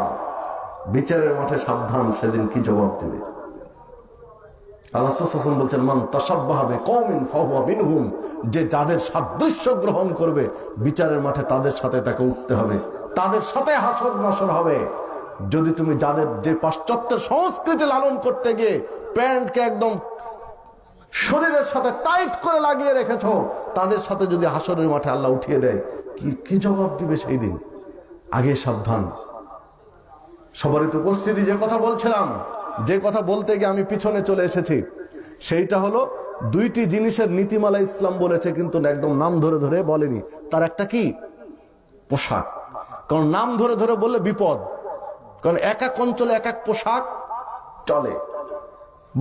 বিচারের মাঠে সাবধান, সেদিন কি জবাব দেবে? আল্লাহ রাসূল সাল্লাল্লাহু আলাইহি ওয়াসাল্লাম বলছেন, মান তাশাব্বাহা বিকওমিন ফাহুয়া মিনহুম, যে যাদের সাদৃশ্য গ্রহণ করবে বিচারের মাঠে তাদের সাথে তাকে উঠতে হবে, তাদের সাথে হাসর নাসর হবে। যদি তুমি যাদের যে পাশ্চাত্যের সংস্কৃতি লালন করতে গিয়ে প্যান্টকে একদম শরীরের সাথে টাইট করে লাগিয়ে রেখেছো, তাদের সাথে যদি হাসরের মাঠে আল্লাহ উঠিয়ে দেয়, কি জবাব দিবে সেই দিন? আগে সাবধান। সবারই তো উপস্থিতি, যে কথা বলছিলাম, যে কথা বলতে গিয়ে আমি পিছনে চলে এসেছি, সেইটা হলো দুইটি জিনিসের নীতিমালা ইসলাম বলেছে, কিন্তু একদম নাম ধরে ধরে বলেনি। তার একটা কি? পোশাক। কারণ নাম ধরে ধরে বললে বিপদ, কারণ এক এক অঞ্চলে এক এক পোশাক চলে।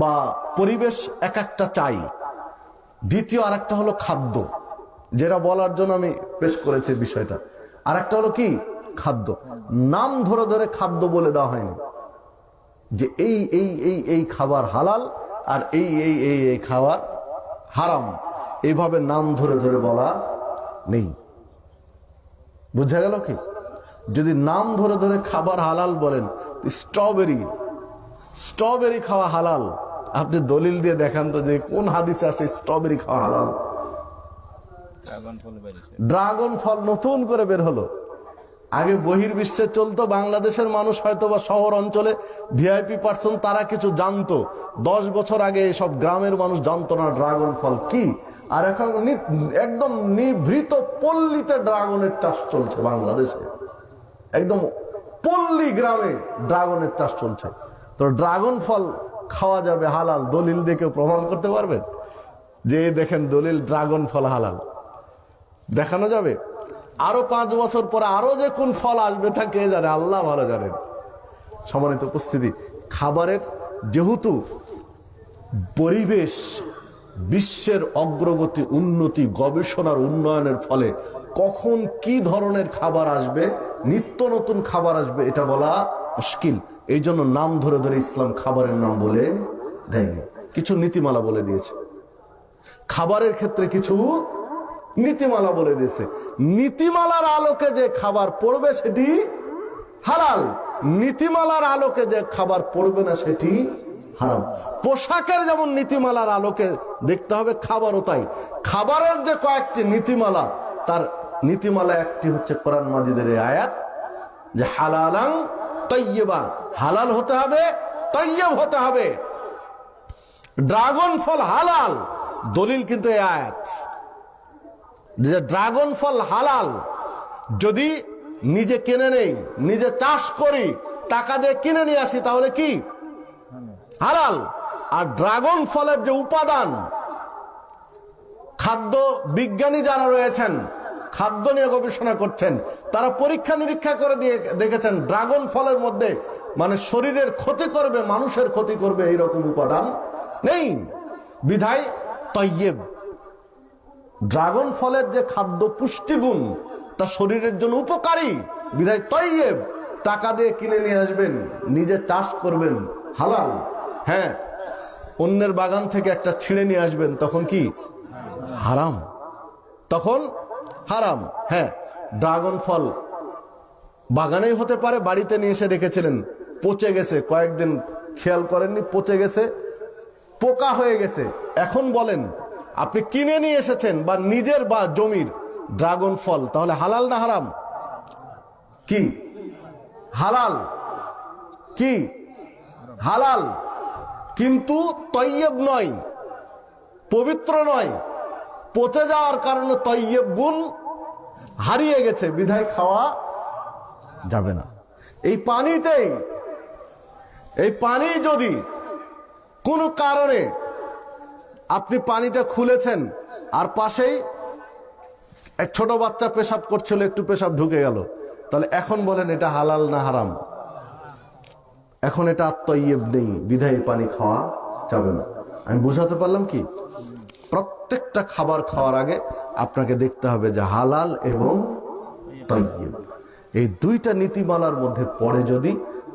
বা পরিবেশ এক একটা চাই। দ্বিতীয় আর একটা হলো খাদ্য, যেটা বলার জন্য আমি পেশ করেছি বিষয়টা। আর একটা হলো কি খাদ্য, নাম ধরে ধরে খাদ্য বলে দেওয়া হয়নি যে এই এই এই এই খাবার হালাল আর এই এই এই এই খাবার হারাম, এইভাবে নাম ধরে ধরে বলা নেই। বুঝা গেল কি? যদি নাম ধরে ধরে খাবার হালাল বলেন, স্ট্রবেরি খাওয়া হালাল, আপনি দলিল দিয়ে দেখান তো যে কোন হাদিসে আসে স্ট্রবেরি খাওয়া হালাল? ড্রাগন ফল নতুন করে বের হলো। আগে বহির্বিশ্বে চলতো, বাংলাদেশের মানুষ হয়তো বা শহর অঞ্চলে ভিআইপি পার্সন তারা কিছু জানতো। 10 বছর আগে এসব গ্রামের মানুষ জানতো না ড্রাগন ফল কি। আর এখন একদম নিভৃত পল্লীতে ড্রাগনের চাষ চলছে বাংলাদেশে, একদম পল্লী গ্রামে ড্রাগনের চাষ চলছে। তো ড্রাগন ফল খাওয়া যাবে হালাল, দলিল দিয়ে কেউ প্রমাণ করতে পারবেন যে দেখেন দলিল ড্রাগন ফল হালাল? দেখানো যাবে? আরো 5 বছর পরে আরো যে কোন ফল আসবে তা কে জানে, আল্লাহ ভালো জানেন। সম্মানিত উপস্থিতি, খাবারের যেহেতু পরিবেশ বিশ্বের অগ্রগতি, উন্নতি, গবেষণার উন্নয়নের ফলে কখন কি ধরনের খাবার আসবে, নিত্য নতুন খাবার আসবে, এটা বলা মুশকিল। এই জন্য নাম ধরে ধরে ইসলাম খাবারের নাম বলে দেয়নি, কিছু নীতিমালা বলে দিয়েছে। খাবারের ক্ষেত্রে কিছু নীতিমালা বলে দিয়েছে। নীতিমালার আলোকে যে খাবার পড়বে সেটি হালাল, নীতিমালার আলোকে যে খাবার পড়বে না সেটি হারাম। পোশাকের যেমন নীতিমালার আলোকে দেখতে হবে, খাবারও তাই। খাবারের যে কয়েকটি নীতিমালা, তার নীতিমালা একটি হচ্ছে কোরআন মাজিদের এই আয়াত যে হালালাং তাইয়্যিবা, হালাল হতে হবে, তাইয়্যিব হতে হবে। ড্রাগন ফল হালাল, দলিল কিন্তু এই আয়াত যে ড্রাগন ফল হালাল। যদি নিজে কিনে নেই, নিজে চাষ করি, টাকা দিয়ে কিনে নিয়ে আসি, তাহলে কি হালাল। আর ড্রাগন ফলের যে উপাদান, খাদ্য বিজ্ঞানী যারা রয়েছেন, খাদ্য নিয়ে গবেষণা করছেন, তারা পরীক্ষা নিরীক্ষা করে দিয়ে দেখেছেন ড্রাগন ফলের মধ্যে মানে শরীরের ক্ষতি করবে, মানুষের ক্ষতি করবে এইরকম উপাদান নেই। বিধায় তাইয়্যিব, ড্রাগন ফলের যে খাদ্য পুষ্টিগুণ তা শরীরের জন্য উপকারী, বিধায় তাইয়্যিব। টাকা দিয়ে কিনে নিয়ে আসবেন, নিজে চাষ করবেন, হালাল। হ্যাঁ, অন্যের বাগান থেকে একটা ছিঁড়ে নিয়ে আসবেন, তখন কি হারাম, তখন হারাম। হ্যাঁ, ড্রাগন ফল বাগানেই হতে পারে, বাড়িতে নিয়ে এসে রেখেছিলেন, পচে গেছে, কয়েকদিন খেয়াল করেননি, পচে গেছে, পোকা হয়ে গেছে। এখন বলেন আপনি কিনে নিয়ে এসেছেন বা নিজের বা জমির ড্রাগন ফল, তাহলে হালাল না হারাম? কি হালাল, কি হালাল, কিন্তু তাইয়্যিব নয়, পবিত্র নয়। পচে যাওয়ার কারণে তাইয়্যিব গুণ হারিয়ে গেছে, বিধায় খাওয়া যাবে না। এই পানিতেই, এই পানি যদি কোনো কারণে আপনি পানিটা খুলেছেন আর পাশেই এক ছোট বাচ্চা পেশাব করছিল, একটু পেশাব ঢুকে গেল, তাহলে এখন বলেন এটা হালাল না হারাম? এখন এটা তাইয়্যিব নেই, বিধায় পানি খাওয়া যাবে না। আমি বুঝাতে পারলাম কি? প্রত্যেকটা খাবার খাওয়ার আগে আপনাকে দেখতে হবে যে হালাল এবং তাইয়্যিব, এই দুইটা নীতিমালার মধ্যে পড়ে যদি,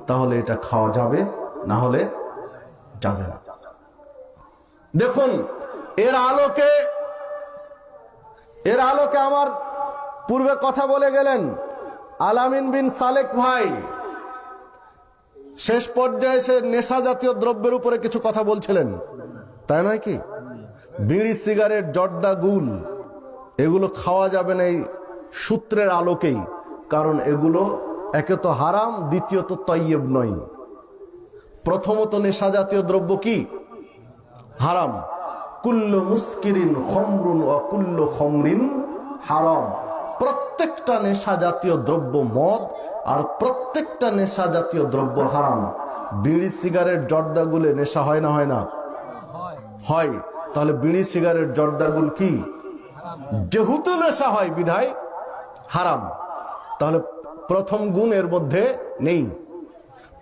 তাহলে এটা খাওয়া যাবে, না হলে যাবে না। দেখুন, এর আলোকে আমার পূর্বে কথা বলে গেলেন আলামিন বিন সালেক ভাই, শেষ পর্যায়ে সে নেশা জাতীয় দ্রব্যের উপরে কিছু কথা বলছিলেন, তাই নয় কি? বিড়ি, সিগারেট, জর্দা, গুল, এগুলো খাওয়া যাবে না এই সূত্রের আলোকেই। কারণ এগুলো একে তো হারাম, দ্বিতীয়ত তাইয়্যিব নয়। প্রথমত নেশা জাতীয় দ্রব্য কি? হারাম। কুল্লু মুস্কিরিন খমরুন ওয়া কুল্লু খমরিন হারাম। প্রত্যেকটা নেশা জাতীয় দ্রব্য মদ, আর প্রত্যেকটা নেশা জাতীয় দ্রব্য হারাম। বিড়ি, সিগারেট, জর্দাগুলে নেশা হয় না হয় না? হয়। তাহলে বিড়ি, সিগারেট, জর্দাগুল কি? যেহেতু নেশা হয় বিধায় হারাম। তাহলে প্রথম গুণ এর মধ্যে নেই,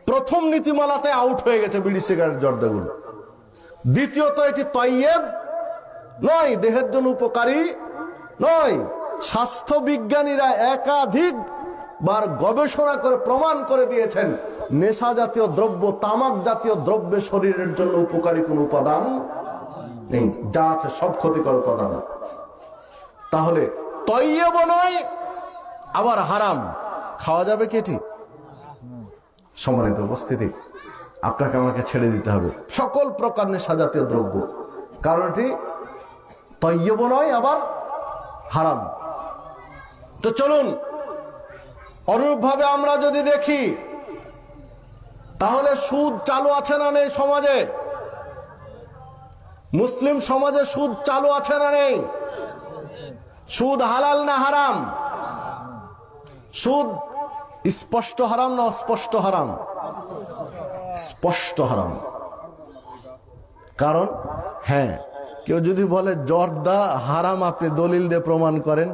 প্রথম নীতিমালাতে আউট হয়ে গেছে বিড়ি, সিগারেট, জর্দাগুল। দ্বিতীয়ত এটি তয়্যেব নয়, দেহের জন্য উপকারী নয়। স্বাস্থ্য বিজ্ঞানীরা একাধিক বার গবেষণা করে প্রমাণ করে দিয়েছেন নেশা জাতীয় দ্রব্য, তামাক জাতীয় দ্রব্যে শরীরের জন্য উপকারী কোন উপাদান নেই, যা আছে সব ক্ষতিকর উপাদান। তাহলে তয়্যব নয় আবার হারাম, খাওয়া যাবে কি এটি? সম্মানিত উপস্থিতি, আপনাকে আমাকে ছেড়ে দিতে হবে সকল প্রকার নেশা জাতীয় দ্রব্য, কারণ এটি তয়্যব নয় আবার হারাম। তো চলুন অনুরূপভাবে আমরা যদি দেখি, তাহলে সুদ চালু আছে না নেই সমাজে? মুসলিম সমাজে সুদ চালু আছে না নেই? সুদ হালাল না হারাম? সুদ স্পষ্ট হারাম না অস্পষ্ট হারাম? স্পষ্ট হারাম। কারণ হ্যাঁ, কেউ যদি বলে জর্দা হারাম, আপনি দলিল দিয়ে প্রমাণ করেন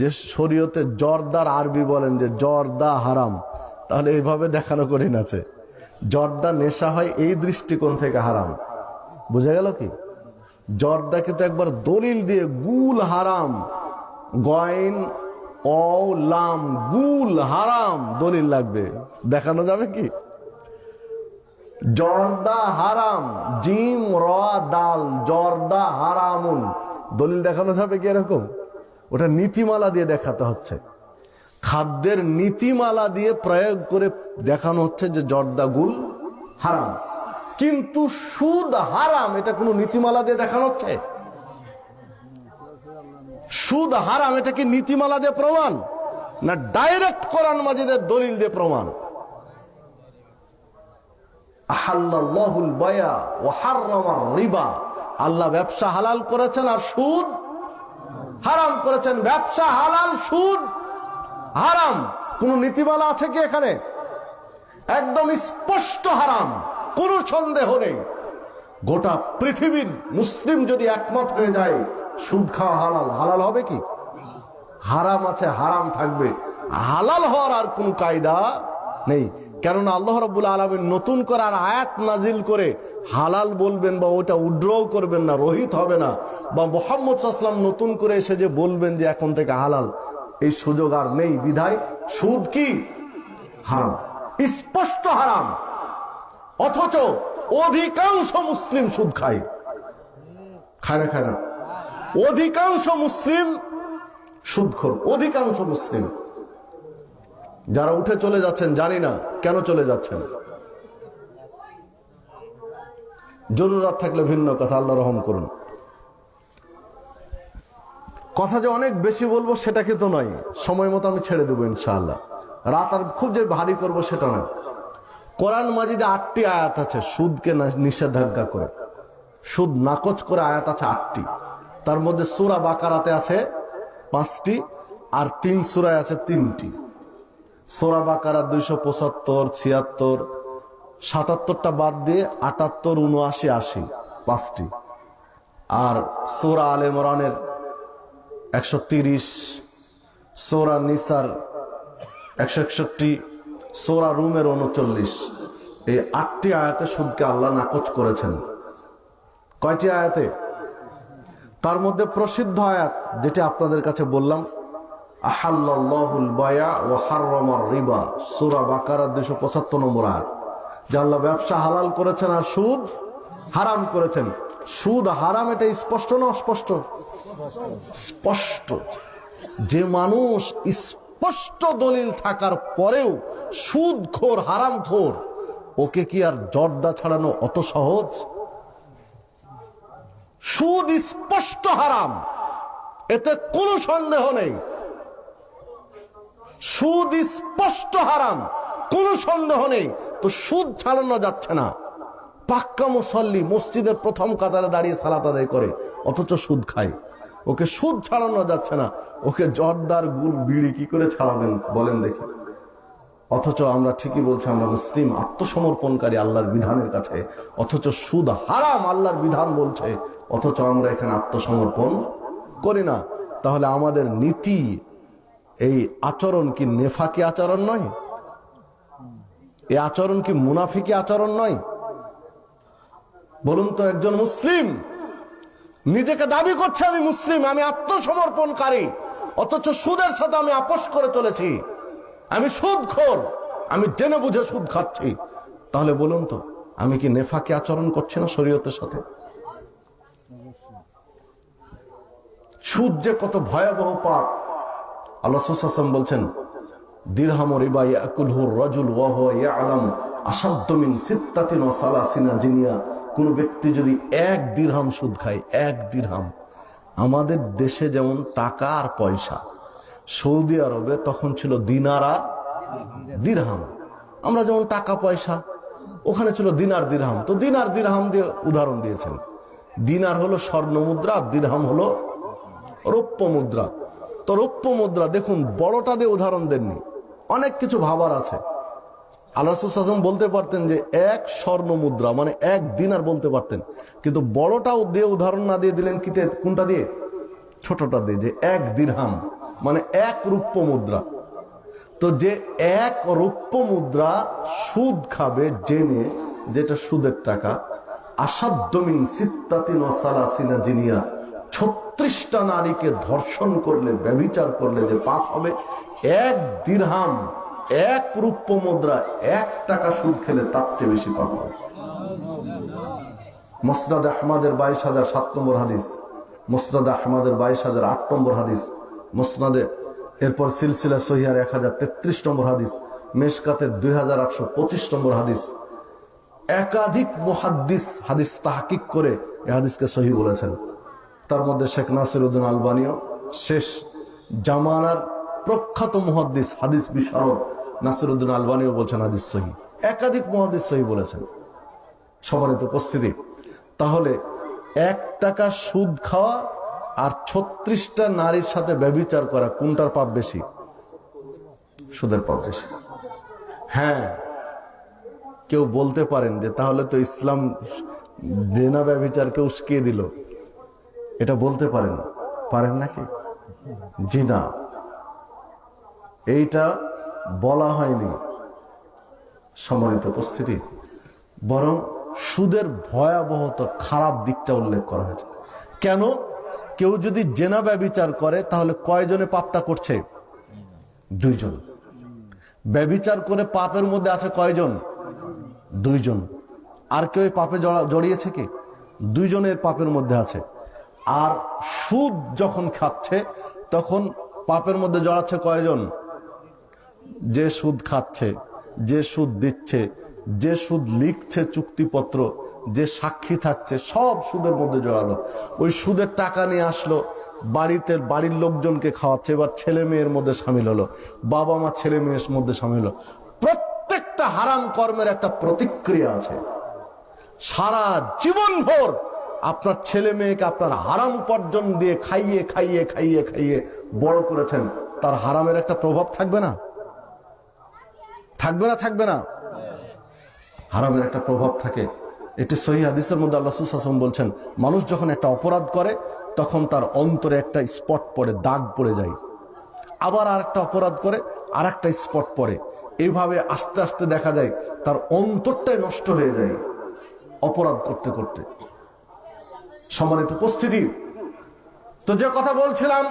যে শরীয়তে জর্দার আরবি বলেন যে জর্দা হারাম, তাহলে এইভাবে দেখানো কঠিন আছে। জর্দা নেশা হয় এই দৃষ্টিকোণ থেকে হারাম, বুঝা গেল কি? জর্দা কিন্তু একবার দলিল দিয়ে গুল হারাম, গয়ন ও লাম গুল হারাম দলিল লাগবে, দেখানো যাবে কি? জর্দা হারাম, জিম র দাল জর্দা হারামুন, দলিল দেখানো যাবে কি এরকম? ওটা নীতিমালা দিয়ে দেখাতে হচ্ছে, খাদ্যের নীতিমালা দিয়ে প্রয়োগ করে দেখানো হচ্ছে যে জর্দা গুল হারাম। কিন্তু সুদ হারাম, এটা কোনো নীতিমালা দিয়ে দেখানো হচ্ছে? সুদ হারাম, এটা কি নীতিমালা দিয়ে প্রমাণ না ডাইরেক্ট কোরআন মাজিদের দলিল দিয়ে প্রমাণ? আহাল্লাল্লাহুল বায়া ওয়া হাররামার রিবা, আল্লাহ ব্যবসা হালাল করেছেন আর সুদ হারাম করেছেন। ব্যবসা হালাল, সুদ হারাম, কোন নীতিমালা আছে কি এখানে? একদম স্পষ্ট হারাম, কোনো সন্দেহ নেই। গোটা পৃথিবীর মুসলিম যদি একমত হয়ে যায় সুদ খাওয়া হালাল, হালাল হবে কি? হারাম আছে, হারাম থাকবে, হালাল হওয়ার আর কোন কায়দা নেই। কেননা আল্লাহ রাব্বুল আলামিন নতুন করে আর আয়াত নাজিল করে হালাল বলবেন বা ওটা উড্র করবেন না, রহিত হবে না, বা মুহাম্মদ সাল্লাল্লাহু আলাইহি ওয়াসাল্লাম নতুন করে এসে যে বলবেন যে এখন থেকে হালাল, এই সুযোগ আর নেই। বিধায় সুদ কি? হারাম, স্পষ্ট হারাম। অথচ অধিকাংশ মুসলিম সুদ খায়, খায় না? খায় না? অধিকাংশ মুসলিম সুদখোর, অধিকাংশ মুসলিম। যারা উঠে চলে যাচ্ছেন জানি না কেন চলে যাচ্ছেন, জরুরত থাকলে ভিন্ন কথা, আল্লাহ রহম করুন। কথা যে অনেক বেশি বলবো সেটা কিন্তু নয়, সময় মতো আমি ছেড়ে দেবো ইনশাআল্লাহ। রাত আর খুব যে ভারী করবো সেটা নয়। কোরআন মাজিদে 8টি আয়াত আছে সুদকে নিষেধাজ্ঞা করে, সুদ নাকচ করে আয়াত আছে 8টি। তার মধ্যে সূরা বাকারাতে আছে 5টি আর 3 সূরায় আছে 3টি। সূরা বাকারা 275, 76, 77টা বাদ দিয়ে 78, 79, 80, 5টি। আর সূরা আলে ইমরানের 130, সূরা নিসার 161, সূরা রুমের 39, এই 8টি আয়াতে সুদকে আল্লাহ নাকচ করেছেন। কয়টি আয়াতে? তার মধ্যে প্রসিদ্ধ আয়াত যেটা আপনাদের কাছে বললাম, আহাল্লাল্লাহুল বায়া ওয়া হাররামার রিবা, সূরা বাকারা 275 নম্বর আয়াত, যে আল্লাহ ব্যবসা হালাল করেছেন আর সুদ হারাম করেছেন। সুদ হারাম, এটা স্পষ্ট না অস্পষ্ট? স্পষ্ট। যে মানুষ স্পষ্ট দলিল থাকার পরেও সুদখোর, হারামখোর, ওকে কি আর জর্দা ছাড়ানো অত সহজ? সুদ স্পষ্ট হারাম, এতে কোনো সন্দেহ নেই। সুদ স্পষ্ট হারাম, কোনো সন্দেহ নেই। তো সুদ ছাড়ানো যাচ্ছে না। পাক্কা মুসল্লি মসজিদের প্রথম কাতারে দাঁড়িয়ে সালাত আদায় করে, অথচ সুদ খায়। ওকে সুদ ছাড়ানো যাচ্ছে না, ওকে জর্দার গুড় বিড়ি কি করে ছাড়াবেন বলেন দেখি? অথচ আমরা ঠিকই বলছি আমরা মুসলিম, আত্মসমর্পণকারী আল্লাহর বিধানের কাছে, অথচ সুদ হারাম আল্লাহর বিধান বলছে, অথচ আমরা এখানে আত্মসমর্পণ করি না। তাহলে আমাদের নীতি, এই আচরণ কি নেফাকি আচরণ নয়? এই আচরণ কি মুনাফিকি আচরণ নয়? বলুন তো, একজন মুসলিম নিজেকে দাবি করছে আমি মুসলিম, আমি আত্মসমর্পণকারী, অথচ সুদের সাথে আমি আপোষ করে চলেছি, আমি সুদখোর, আমি জেনে বুঝে সুদ খাচ্ছি। তাহলে বলুন তো, আমি কি নেফাকি আচরণ করছি না শরীয়তের সাথে? সুদ যে কত ভয়াবহ পাপ। আল্লাহ সাল্লাল্লাহু আলাইহি ওয়াসাল্লাম বলছেন, দিরহাম রিবা ইয়াকুলহু রাজুল ওয়া হুয়া ইয়ালাম আশাদ্দু মিন সিত্তাতিন ওয়া সালাসিনা জিনিয়া। কোন ব্যক্তি যদি 1 দিরহাম সুদ খায়, 1 দিরহাম, আমাদের দেশে যেমন টাকা আর পয়সা, সৌদি আরবে তখন ছিল দিনার আর দিরহাম। আমরা যেমন টাকা পয়সা, ওখানে ছিল দিনার দিরহাম। তো দিনার দিরহাম দিয়ে উদাহরণ দিয়েছেন। দিনার হলো স্বর্ণ মুদ্রা, আর দিরহাম হলো রৌপ্য মুদ্রা। তো রৌপ্য মুদ্রা দেখুন, বড়টা দিয়ে উদাহরণ দেননি, অনেক কিছু ভাবার আছে। আল্লাহ রাসূল সাল্লাল্লাহু আলাইহি ওয়াসাল্লাম বলতে পারতেন যে 1 স্বর্ণ মুদ্রা মানে 1 দিনার বলতে পারতেন, কিন্তু বড়টাও দিয়ে উদাহরণ না দিয়ে দিলেন কোনটা দিয়ে? ছোটটা দিয়ে, যে 1 দিরহাম মানে 1 রৌপ্য মুদ্রা। তো যে 1 রৌপ্য মুদ্রা সুদ খাবে জেনে, যেটা সুদের টাকা, আশাদ্দু মিন সিত্তাতিন ওয়া সালাসিনা জিনিয়া, 36টা নারীকে ধর্ষণ করলে, ব্যভিচার করলে যে পাপ হবে, 1 দিরহাম 1 রৌপ্য মুদ্রা 1 টাকা সুদ খেলে তার চেয়ে বেশি পাপ হবে। মুসনাদ আহমদের 22,007 নম্বর হাদিস, মুসনাদ আহমদের 22,008 নম্বর হাদিস, মুসনাদে এরপর সিলসিলা সহিহার 1033 নম্বর হাদিস, মেশকাতের 2825 নম্বর হাদিস। একাধিক মুহাদ্দিস হাদিস তাহকিক করে এই হাদিসকে সহিহ বলেছেন। তার মধ্যে শেখ নাসিরউদ্দিন আলবানীও, শেষ জামানার প্রখ্যাত মুহাদ্দিস, হাদিস বিশারদ নাসিরউদ্দিন আলবানীও বলছেন হাদিস সহিহ। একাধিক মুহাদ্দিস সহিহ বলেছেন। সম্মানিত উপস্থিতি, তাহলে 1 টাকা সুদ খাওয়া আর 36টা নারীর সাথে ব্যভিচার করা, কোনটার পাপ বেশি? সুদের পাপ বেশি। হ্যাঁ, কেউ বলতে পারেন যে তাহলে তো ইসলাম জেনা ব্যভিচারকে উস্কিয়ে দিল, এটা বলতে পারেন নাকি? জি না, এইটা বলা হয়নি সম্মানিত উপস্থিতি, বরং সুদের ভয়াবহত খারাপ দিকটা উল্লেখ করা হয়েছে। কেন? কেউ যদি জেনা ব্যভিচার করে তাহলে কয়জনে পাপটা করছে? 2 জন। ব্যভিচার করে পাপের মধ্যে আছে কয়জন? 2 জন। আর কেউ পাপে জড়িয়েছে কি? 2 জনের পাপের মধ্যে আছে। আর সুদ যখন খাচ্ছে তখন পাপের মধ্যে জড়াচ্ছে কয়জন? যে সুদ খাচ্ছে, যে সুদ দিচ্ছে, যে সুদ লিখছে চুক্তিপত্র, যে সাক্ষী থাকছে, সব সুদের মধ্যে জড়ালো। ওই সুদের টাকা নিয়ে আসলো, বাড়ির লোকজনকে খাওয়াচ্ছে, এবার ছেলে মেয়ের মধ্যে সামিল হলো, বাবা মা ছেলে মেয়ের মধ্যে সামিল হলো। প্রত্যেকটা হারাম কর্মের একটা প্রতিক্রিয়া আছে। সারা জীবন ভর আপনার ছেলে মেয়েকে আপনার হারাম উপার্জন দিয়ে খাইয়ে খাইয়ে খাইয়ে খাইয়ে বড় করেছেন, তার হারামের একটা প্রভাব থাকবে না? থাকবে না? হারামের একটা প্রভাব থাকে। এটি সহিহ হাদিসের মধ্যে আল্লাহ সাল্লাল্লাহু আলাইহি ওয়াসাল্লাম বলছেন, মানুষ যখন একটা অপরাধ করে তখন তার অন্তরে একটা স্পট পড়ে, দাগ পড়ে যায়। আবার আরেকটা অপরাধ করে, আরেকটা স্পট পড়ে। এইভাবে আস্তে আস্তে দেখা যায় তার অন্তরটাই নষ্ট হয়ে যায় অপরাধ করতে করতে। সম্মানিত উপস্থিতি, তো যে কথা বলছিলাম,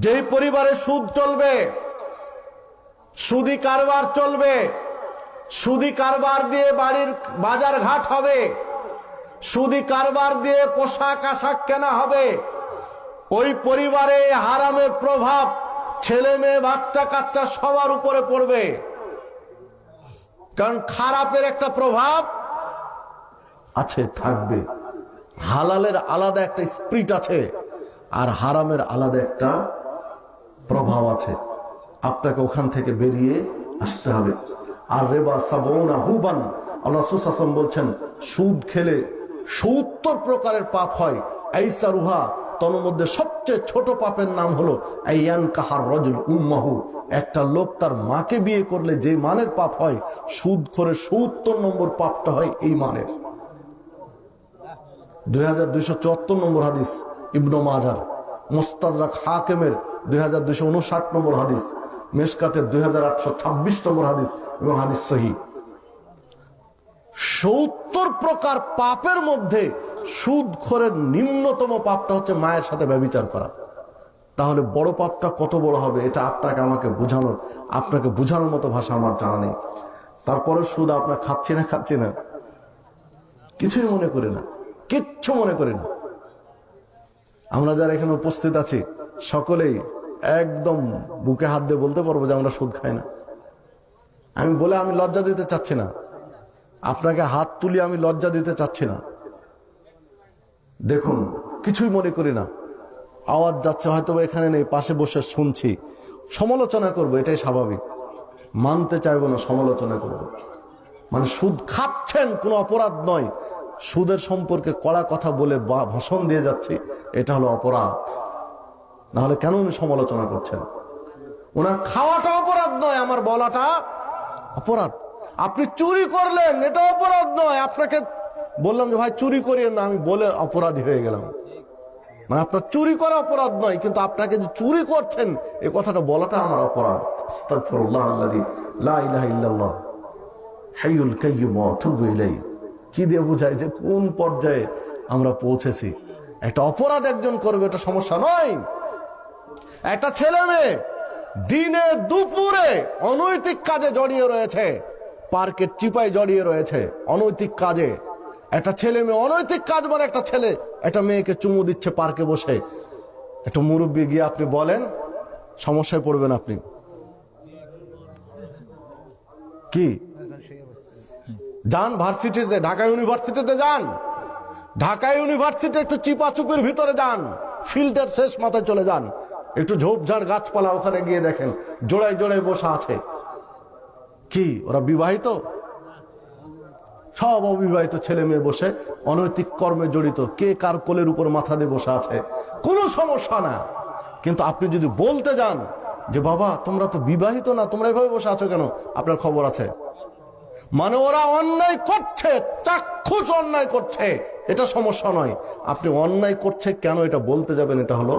যেই পরিবারে সুদ চলবে, সুদি কারবার চলবে, সুদি কারবার দিয়ে বাড়ির বাজার ঘাট হবে, সুদি কারবার দিয়ে পোশাক আশাক কেনা হবে, ওই পরিবারে হারামের প্রভাব ছেলে মেয়ে বাচ্চা কাচ্চা সবার উপরে পড়বে। কারণ খারাপের একটা প্রভাব আছে, থাকবে। হালালের আলাদা একটা স্পিরিট আছে, আর হারামের আলাদা একটা প্রভাব আছে। আপনাকে ওখান থেকে বেরিয়ে আসতে হবে। আর রেবা সাবউনা হুবান, আল্লাহ রাসূল সাল্লাল্লাহু আলাইহি ওয়াসাল্লাম বলছেন, সুদ খেলে 70 প্রকারের পাপ হয়। আইসারুহা, তন্মধ্যে সবচেয়ে ছোট পাপের নাম হলো আইয়ান কাহার রাজুল উম্মাহু, একটা লোক তার মাকে বিয়ে করলে যে মানের পাপ হয়, সুদ করে 70 নম্বর পাপটা হয় এই মানের। 2274 নম্বর হাদিস ইবনে মাজার, মুস্তাদরাক হাকিমের 2259 নম্বর হাদিস, মেশকাতের 2826 নম্বর হাদিস এবং হাদিস সহিহ। 70 70 প্রকার পাপের মধ্যে সুদখোরের নিম্নতম পাপটা হচ্ছে মায়ের সাথে ব্যভিচার করা। তাহলে বড় পাপটা কত বড় হবে এটা আপনাকে বুঝানোর মতো ভাষা আমার জানা নেই। তারপরে সুদ আপনার খাচ্ছি না কিছুই মনে করি না, কিচ্ছু মনে করি না। আমরা যারা এখানে উপস্থিত আছি সকলেই একদম বুকে হাত দিয়ে বলতে পারবো যে আমরা সুদ খাই না। আমি লজ্জা দিতে চাচ্ছি না, আপনাকে হাত তুলি আমি লজ্জা দিতে চাচ্ছি না। দেখুন কিছুই মনে করি না, আওয়াজ যাচ্ছে হয়তো এখানে নেই, পাশে বসে শুনছি, সমালোচনা করব, এটাই স্বাভাবিক। মানতে চাইবো না, সমালোচনা করব। মানে সুদ খাচ্ছেন কোনো অপরাধ নয়, সুদের সম্পর্কে কড়া কথা বলে ভাষণ দিয়ে যাচ্ছি এটা হলো অপরাধ। না হলে কেন উনি সমালোচনা করছেন? ওনার খাওয়াটা অপরাধ নয়, আমার বলাটা অপরাধ। আপনি চুরি করলেন এটা অপরাধ নয়, আপনাকে বললাম যে ভাই চুরি করিয়েন না, আমি বলে অপরাধী হয়ে গেলাম। মানে আপনার চুরি করা অপরাধ নয়, কিন্তু আপনাকে যে চুরি করছেন এই কথাটা বলাটা আমার অপরাধ। আস্তাগফিরুল্লাহ আল্লাযী লা ইলাহা ইল্লাল্লাহ হাইয়ুল কাইয়্যুম ওয়া আতুবু ইলাইহি। কি দিয়ে বোঝায় যে কোন পর্যায়ে আমরা পৌঁছেছি। একটা অপরাধ একজন করবে এটা সমস্যা নয়। একটা ছেলে মেয়ে দিনে দুপুরে অনৈতিক কাজে জড়িয়ে রয়েছে, পার্কের চিপায় জড়িয়ে রয়েছে অনৈতিক কাজে। একটা ছেলে মেয়ে অনৈতিক কাজ মানে একটা ছেলে একটা মেয়েকে চুমু দিচ্ছে পার্কে বসে, একটা মুরব্বী গিয়ে আপনি বলেন সমস্যায় পড়বেন আপনি। কি যান ভার্সিটিতে, ঢাকা ইউনিভার্সিটিতে যান, ঢাকা ইউনিভার্সিটি একটু চিপাচুপির ভিতরে যান, ফিল্ডের শেষ মাথায় চলে যান, একটু ঝোপঝাড় গাছপালা, ওখানে গিয়ে দেখেন জোড়ায় জোড়ায় বসা আছে। কি ওরা বিবাহিত? সব অবিবাহিত ছেলে মেয়ে বসে অনৈতিক কর্মে জড়িত। কে কার কোলের উপর মাথা দিয়ে বসে আছে, কোনো সমস্যা না। কিন্তু আপনি যদি বলতে যান যে বাবা তোমরা তো বিবাহিত না, তোমরা এভাবে বসে আছো কেন, আপনার খবর আছে। মানে ওরা অন্যায় করছে, চাক্ষুষ অন্যায় করছে, এটা সমস্যা নয়। আপনি অন্যায় করছে কেন এটা বলতে যাবেন, এটা হলো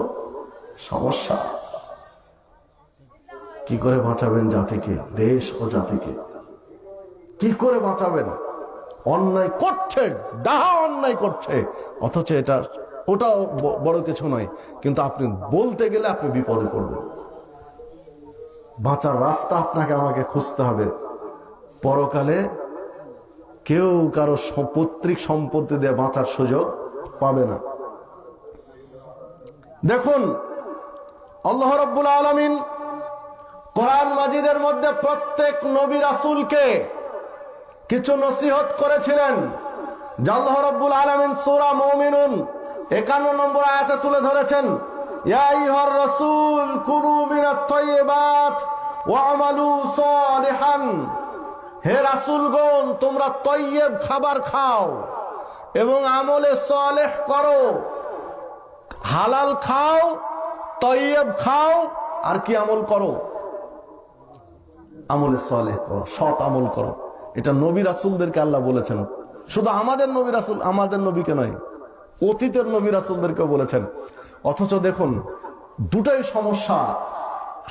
সমস্যা। কি করে বাঁচাবেন জাতিকে, দেশ ও জাতিকে? কি করে বাঁচাবেন? অন্যায় করছে, ডাহা অন্যায় করছে, অথচ ওটাও বড় কিছু নয়, কিন্তু আপনি বলতে গেলে আপনি বিপদে পড়বেন। বাঁচার রাস্তা আপনাকে আমাকে খুঁজতে হবে। পরকালে কেউ কারো পৈতৃক সম্পত্তি দিয়ে বাঁচার সুযোগ পাবে না। দেখুন আল্লাহ রাব্বুল আলামিন কোরআন মাজিদের মধ্যে প্রত্যেক নবী রাসূলকে কিছু নসিহত করেছিলেন। আল্লাহ রাব্বুল আলামিন সূরা মুমিনুন 51 নম্বর আয়াতে তুলে ধরেছেন, ইয়া আইয়ুহার রাসূল কুলু মিনাত তাইয়্যিবাত ওয়া আমালু সালিহান। হে রাসূলগণ তোমরা তয়্যিব খাবার খাও এবং আমলে সালেহ করো। হালাল খাও, তয়্যিব খাও, আর কি আমল করো? আমলে সালেহ করো, সৎ আমল করো। এটা নবী রাসূলদেরকে আল্লাহ বলেছেন। শুধু আমাদের নবী রাসূল, আমাদের নবীকে নয়, অতীতের নবী রাসূলদেরকেও বলেছেন। অথচ দেখুন দুটাই সমস্যা,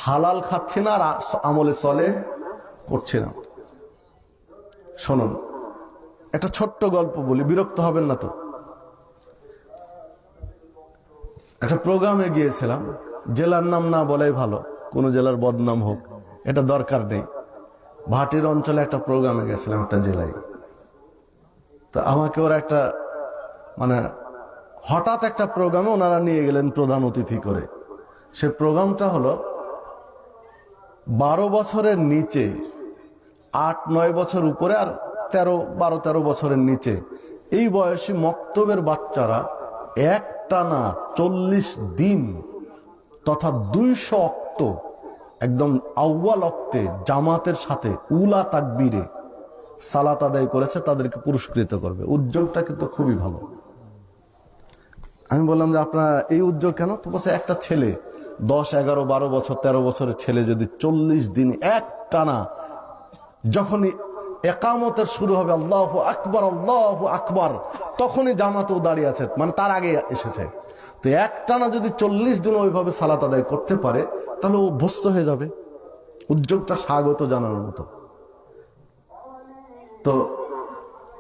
হালাল খাচ্ছি না আর আমলে সালেহ করছি না। শুনুন একটা ছোট্ট গল্প বলি, বিরক্ত হবেন না তো। একটা প্রোগ্রামে গিয়েছিলাম, জেলার নাম না বলাই ভালো, কোন জেলার বদনাম হোক এটা দরকার নেই। ভাটির অঞ্চলে একটা প্রোগ্রামে গেছিলাম, একটা জেলায়। তো আমাকে ওরা একটা মানে হঠাৎ একটা প্রোগ্রামে ওনারা নিয়ে গেলেন প্রধান অতিথি করে। সে প্রোগ্রামটা হলো 12 বছরের নিচে, 8-9 বছর উপরে আর 12-13 বছরের নিচে এই বয়সী মক্তবের বাচ্চারা একটানা 40 দিন তথা 200 ওয়াক্ত একদম আউয়াল ওয়াক্তে জামাতের সাথে উলা তাকবীরে সালাত আদায় করেছে, তাদেরকে পুরস্কৃত করবে। উদ্যোগটা কিন্তু খুবই ভালো। আমি বললাম যে আপনারা এই উদ্যোগ কেন? তো বলছে একটা ছেলে 10, 11, 12 বছর 13 বছরের ছেলে যদি 40 দিন একটানা, যখনই একামতের শুরু হবে আল্লাহু আকবার আল্লাহু আকবার, তখনই জামাতেও দাঁড়িয়ে আছে, মানে তার আগে এসেছে। তো একটানা যদি 40 দিন ওইভাবে সালাত আদায় করতে পারে তাহলে ও অভ্যস্ত হয়ে যাবে। উদ্যোগটা স্বাগত জানানোর মতো। তো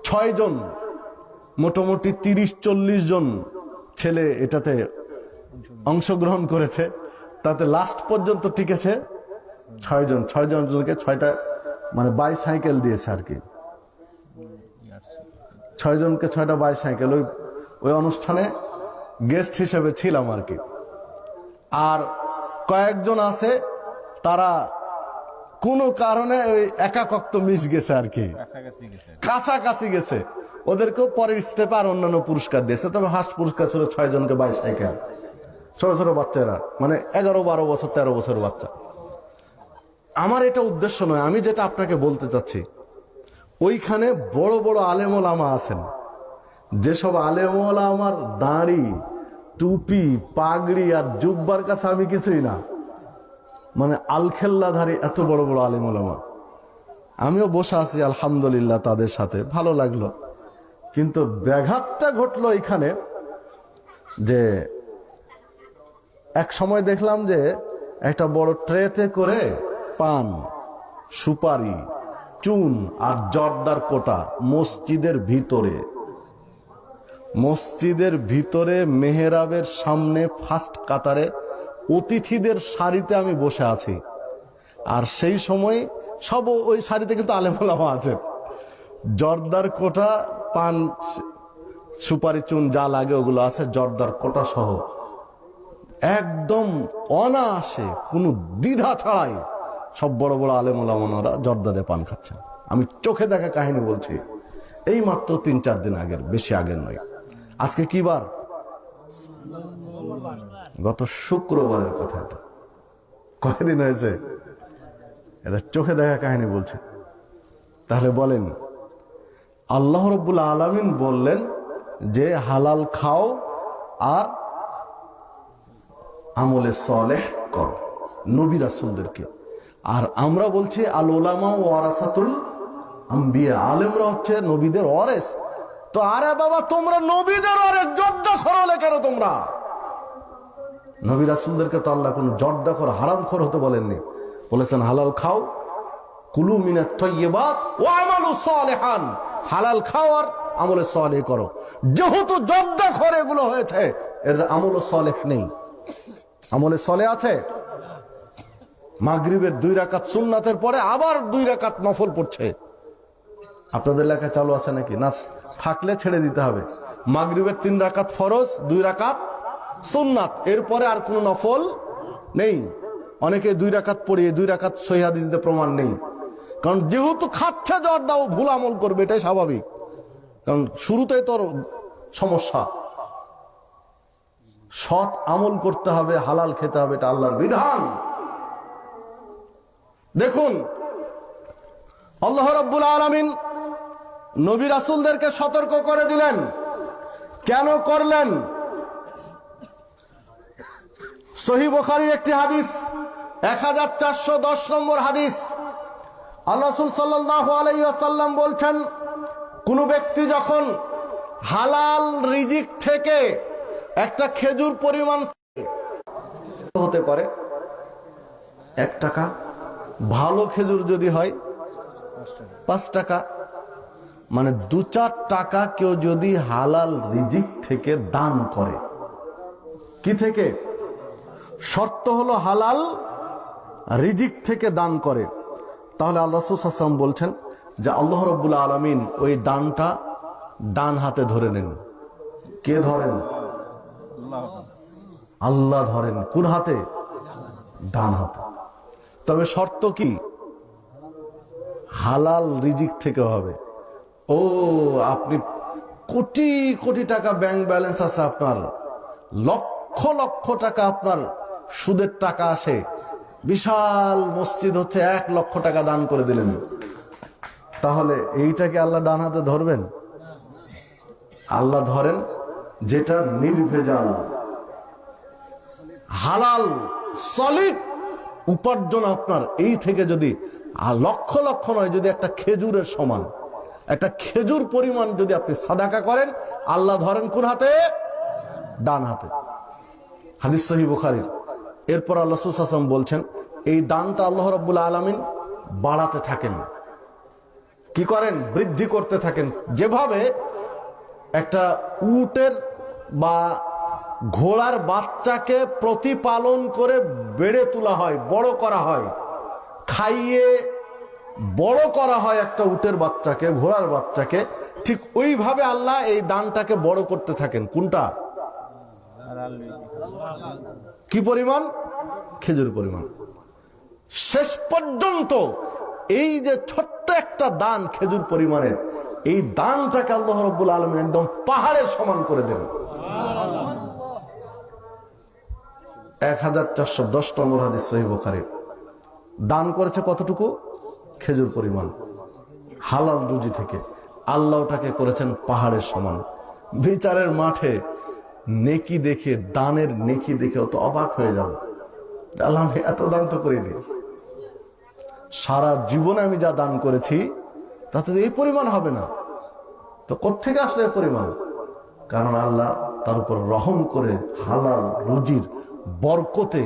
6 জন মোটামুটি 30-40 জন ছেলে এটাতে অংশগ্রহণ করেছে, তাতে লাস্ট পর্যন্ত টিকেছে 6 জন। 6 জনকে 6টা মানে বাইসাইকেল দিয়েছে আর কি। 6 জনকে 6টা বাইসাইকেল। ওই অনুষ্ঠানে গেস্ট হিসেবে ছিলাম আর কি। আর কয়েকজন আছে তারা কোনো কারণে ওই একাকত্ব মিশ গেছে আর কি, কাছাকাছি গেছে। ওদেরকেও পরের স্টেপে আর অন্যান্য পুরস্কার দিয়েছে। তবে ফার্স্ট পুরস্কার ছিল 6 জনকে বাইসাইকেল, ছোট ছোট বাচ্চারা, মানে 11-12 বছর 13 বছর বাচ্চা। আমার এটা উদ্দেশ্য নয়, আমি যেটা আপনাকে বলতে চাচ্ছি, ওইখানে বড় বড় আলেম ওলামা আছেন, যেসব আলেম ওলামার দাড়ি, টুপি, পাগড়ি আর জুব্বার কাছে আমি কিছুই না, মানে আলখেল্লাধারী এত বড় বড় আলেম ওলামা। আমিও বসে আছি আলহামদুলিল্লাহ তাদের সাথে, ভালো লাগলো। কিন্তু ব্যাঘাতটা ঘটলো এখানে যে এক সময় দেখলাম যে একটা বড় ট্রেতে করে পান, সুপারি, চুন আর জর্দার কোটা মসজিদের ভিতরে মেহরাবের সামনে ফার্স্ট কাতারে অতিথিদের সারিতে আমি বসে আছি। আর সেই সময় সব ওই সারিতে কিন্তু আলেম ওলামা আছেন। জর্দার কোটা, পান, সুপারি, চুন যা লাগে ওগুলো আছে, জর্দার কোটা সহ একদম অনায়াসে কোনো দ্বিধা ছাড়াই সব বড় বড় আলেম ওলামারা জর্দাতে পান খাচ্ছেন। আমি চোখে দেখা কাহিনী বলছি, এই মাত্র 3-4 দিন আগের, বেশি আগের নয়। আজকে কি বার? গত শুক্রবারের কথা। এটা কয়দিন হয়েছে? এটা চোখে দেখা কাহিনী বলছে। তাহলে বলেন, আল্লাহ রাব্বুল আলামিন বললেন যে হালাল খাও আর আমলে সালেহ করো, নবী রাসূলদেরকে। আর আমরা বলছি আল উলামা ওয়ারাসাতুল আম্বিয়া, আলেমরা হচ্ছে নবীদের ওয়ারিস। তো আরে বাবা, তোমরা নবীদের ওয়ারিস, জর্দাখোর হলে কেন তোমরা? নবী রাসূলদেরকে তো আল্লাহ কোন জর্দাখোর, হারামখোর হতে বলেননি। বলেছেন হালাল খাও, কুলু মিনাত তাইয়্যিবাত ওয়া আমালু সালিহান, হালাল খাও আর আমলে সালেহ করো। যেহেতু জর্দাখোর এগুলো হয়েছে, এর আমলে সালেহ নেই। আমলে সালেহ আছে, মাগরিবের 2 রাকাত সুন্নাতের পরে আবার 2 রাকাত নফল পড়ছে। আপনাদের এলাকায় চালু আছে নাকি? না থাকলে ছেড়ে দিতে হবে। মাগরিবের 3 রাকাত ফরজ, 2 রাকাত সুন্নাত, এরপরে আর কোনো নফল নেই। অনেকে 2 রাকাত পড়িয়ে 2 রাকাত সহিহ হাদিসে প্রমাণ নেই। কারণ যেহেতু খাচ্ছে জর্দা, ও ভুল আমল করবে, এটাই স্বাভাবিক। কারণ শুরুতেই তোর সমস্যা। সৎ আমল করতে হবে, হালাল খেতে হবে, এটা আল্লাহর বিধান। দেখুন, আল্লাহ রাব্বুল আলামিন নবী রাসূলদেরকে সতর্ক করে দিলেন। কেন করলেন? সহিহ বুখারীর একটি হাদিস, 1410 নম্বর হাদিস। আল্লাহ রাসূল সাল্লাল্লাহু আলাইহি ওয়াসাল্লাম বলছেন, কোন ব্যক্তি যখন হালাল রিজিক থেকে একটা খেজুর পরিমাণ হতে পারে 1 টাকা, ভালো খেজুর যদি হয় 5 টাকা, মানে 2-4 টাকা কেউ যদি হালাল রিজিক থেকে দান করে, কি থেকে? শর্ত হলো হালাল রিজিক থেকে দান করে, তাহলে আল্লাহ রাসূল সাল্লাল্লাহু আলাইহি ওয়াসাল্লাম বলছেন যে আল্লাহ রাব্বুল আলামিন ওই দানটা ডান হাতে ধরে নেন। কে ধরেন? আল্লাহ ধরেন। কোন হাতে? ডান হাতে। তবে শর্ত কি? হালাল রিজিক থেকে হবে। ও আপনি কোটি কোটি টাকা ব্যাংক ব্যালেন্স আছে আপনার, লক্ষ লক্ষ টাকা আপনার সুদের টাকা আসে, বিশাল মসজিদ হচ্ছে, 1 লক্ষ টাকা দান করে দিলেন, তাহলে এইটাকে আল্লাহ ডান হাতে ধরবেন? আল্লাহ ধরেন যেটা নির্ভেজাল হালাল সলিড উপার্জন আপনার, এই থেকে যদি লক্ষ লক্ষ নয়, যদি একটা খেজুরের সমান, একটা খেজুর পরিমাণ যদি আপনি সাদাকা করেন, আল্লাহ ধরেন কোন হাতে? ডান হাতে। হাদিস সহিহ বুখারীর। এরপর আল্লাহ রাসূল সাল্লাল্লাহু আলাইহি ওয়াসাল্লাম বলছেন, এই দানটা আল্লাহ রাব্বুল আলামিন বাড়াতে থাকেন। কি করেন? বৃদ্ধি করতে থাকেন। যেভাবে একটা উটের বা ঘোড়ার বাচ্চাকে প্রতিপালন করে বেড়ে তোলা হয়, বড় করা হয়, খাইয়ে বড় করা হয় একটা উটের বাচ্চাকে, ঘোড়ার বাচ্চাকে। ঠিক ওইভাবে আল্লাহ এই দানটাকে বড় করতে থাকেন। কোনটা? কি পরিমাণ? খেজুর পরিমাণ। শেষ পর্যন্ত এই যে ছোট্ট একটা দান খেজুর পরিমাণের, এই দানটাকে আল্লাহ রাব্বুল আলামিন একদম পাহাড়ের সমান করে দেন। 1410 নম্বর হাদিস সহিহ বুখারী। দান করেছে কতটুকু? খেজুর পরিমাণ, হালাল রুজি থেকে। আল্লাহ ওটাকে করেছেন পাহাড়ের সমান। বিচারের মাঠে নেকি দেখে, দানের নেকি দেখে তো অবাক হয়ে যাও, আল্লাহ আমি এত দান তো করিনি, সারা জীবনে আমি যা দান করেছি তাতে এই পরিমাণ হবে না, তো কোত্থেকে আসলে এই পরিমাণ? কারণ আল্লাহ তার উপর রহম করে হালাল রুজির বরকতে,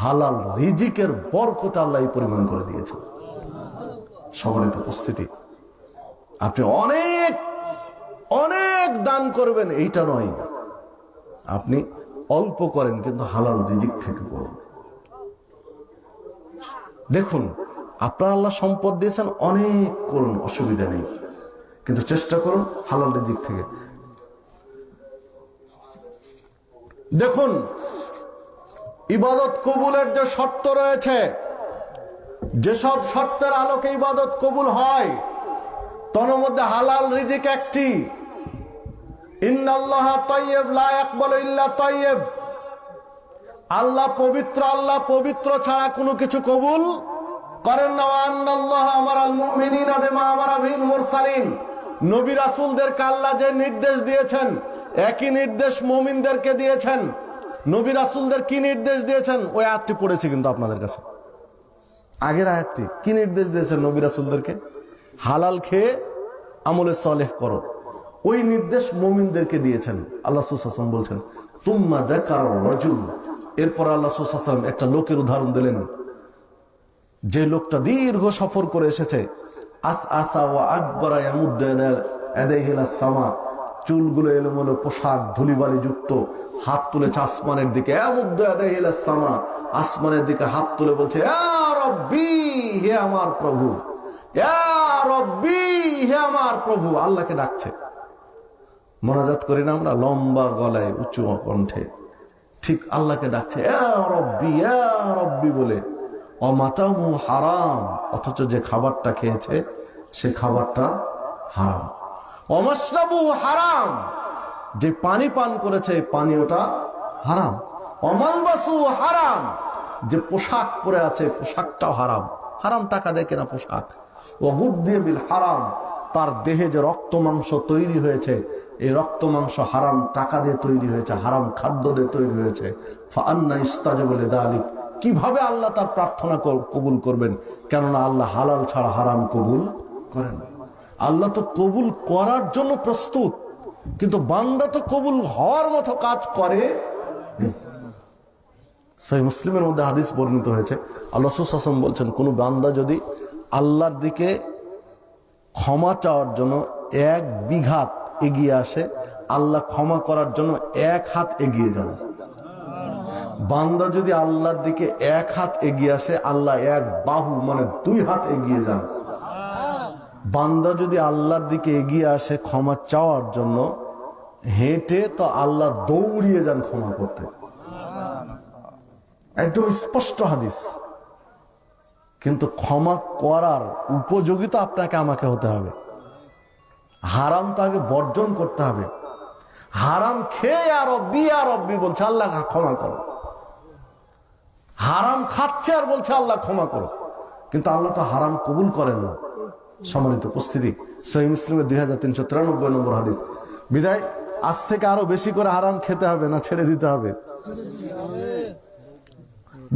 হালাল রিজিকের বরকতে আল্লাহ এই পরিমাণ করে দিয়েছে। সম্মানিত উপস্থিতি, আপনি অনেক অনেক দান করবেন এইটা নয়, আপনি অল্প করেন কিন্তু হালাল রিজিক থেকে করুন। দেখুন, আপনার আল্লাহ সম্পদ দিয়েছেন, অনেক করুন, অসুবিধা নেই, কিন্তু চেষ্টা করুন হালাল রিজিক থেকে। দেখুন, ইবাদত কবুলের যে শর্ত রয়েছে, যেসব শর্তের আলোকে ইবাদত কবুল হয়, তার মধ্যে হালাল রিজিক একটি। ইন্নাল্লাহা তাইয়্যিব লা ইয়াকবালু ইল্লা তাইয়্যিব। আল্লাহ পবিত্র, আল্লাহ পবিত্র ছাড়া কোনো কিছু কবুল করেন না। ওয়া আন্নাল্লাহা আমারাল মুমিনিনা বিমা আমারা বিহিল মুরসালিন। নবী রাসূলদেরকে আল্লাহ যে নির্দেশ দিয়েছেন, একই নির্দেশ মুমিনদেরকে দিয়েছেন। নবী রাসূলদের কি নির্দেশ দিয়েছেন? ওই আয়াতটি পড়েছি কিন্তু আপনাদের কাছে, আগের আয়াতটি। কি নির্দেশ দিয়েছেন নবী রাসূলদেরকে? হালাল খেয়ে আমলে সালেহ করো। ওই নির্দেশ মুমিনদেরকে দিয়েছেন। আল্লাহ সাল্লাল্লাহু আলাইহি ওয়াসাল্লাম বলছেন সুম্মা যাকারা রাজুল। এরপর আল্লাহ সাল্লাল্লাহু আলাইহি ওয়াসাল্লাম একটা লোকের উদাহরণ দিলেন, যে লোকটা দীর্ঘ সফর করে এসেছে। আসআসা ওয়া আকবারা ইয়ামুদ্দু ইয়াদাইহি ইলাস সামা। চুলগুলো এলোমেলো, পোশাক ধুলিবালি যুক্ত, হাত তুলেছে আসমানের দিকে। ইয়ামুদ্দু ইয়াদাইহি ইলাস সামা, আসমানের দিকে হাত তুলে বলছে ইয়া রাব্বি, হে আমার প্রভু, ইয়া রাব্বি, হে আমার প্রভু। আল্লাহকে ডাকছে। মোনাজাত করি না আমরা লম্বা গলায়, উঁচু কণ্ঠে, ঠিক আল্লাহকে ডাকছে ইয়া রাব্বি, ইয়া রাব্বি বলে। অমাতামু হারাম, অথচ যে খাবারটা খেয়েছে সে খাবারটা হারাম। অমাশরাবু হারাম, যে পানি পান করেছে পানীয়টা হারাম। অমালবাসু হারাম, যে পোশাক পরে আছে পোশাকটাও হারাম। হারাম টাকা দিয়ে কেনা পোশাক। ওয়াগুদ্দিয়া বিল হারাম, তার দেহে যে রক্ত মাংস তৈরি হয়েছে, এই রক্ত মাংস হারাম টাকা দিয়ে তৈরি হয়েছে, হারাম খাদ্য দিয়ে তৈরি হয়েছে। ফাআন্না ইস্তাজাবু লিযালিক, কিভাবে আল্লাহ তার প্রার্থনা কবুল করবেন? কেননা আল্লাহ হালাল ছাড়া হারাম কবুল করেন না। আল্লাহ তো কবুল করার জন্য প্রস্তুত, কিন্তু বান্দা তো কবুল হওয়ার মতো কাজ করে। সহিহ মুসলিমের মধ্যে হাদিস বর্ণিত হয়েছে, আল্লাহ সাল্লাল্লাহু আলাইহি ওয়াসাল্লাম বলছেন, কোন বান্দা যদি আল্লাহর দিকে ক্ষমা চাওয়ার জন্য 1 বিঘাত এগিয়ে আসে, আল্লাহ ক্ষমা করার জন্য 1 হাত এগিয়ে যান। বান্দা যদি আল্লাহর দিকে 1 হাত এগিয়ে আসে, আল্লাহ 1 বাহু মানে 2 হাত এগিয়ে যান। বান্দা যদি আল্লাহর দিকে এগিয়ে আসে ক্ষমা চাওয়ার জন্য হেঁটে, তো আল্লাহ দৌড়িয়ে যান ক্ষমা করতে। একদম স্পষ্ট হাদিস। কিন্তু ক্ষমা করার উপযোগী তো আপনাকে আমাকে হতে হবে। হারাম তো আগে বর্জন করতে হবে। হারাম খেয়ে আর রব্বি বলছে আল্লাহ ক্ষমা করো, হারাম খাচ্ছে আর বলছে আল্লাহ ক্ষমা করো, কিন্তু আল্লাহ তো হারাম কবুল করেন না। সম্মানিত উপস্থিতি, সহিহ মুসলিমের 2393 নম্বর হাদিস। বিদায় আজ থেকে আরো বেশি করে হারাম খেতে হবে না ছেড়ে দিতে হবে?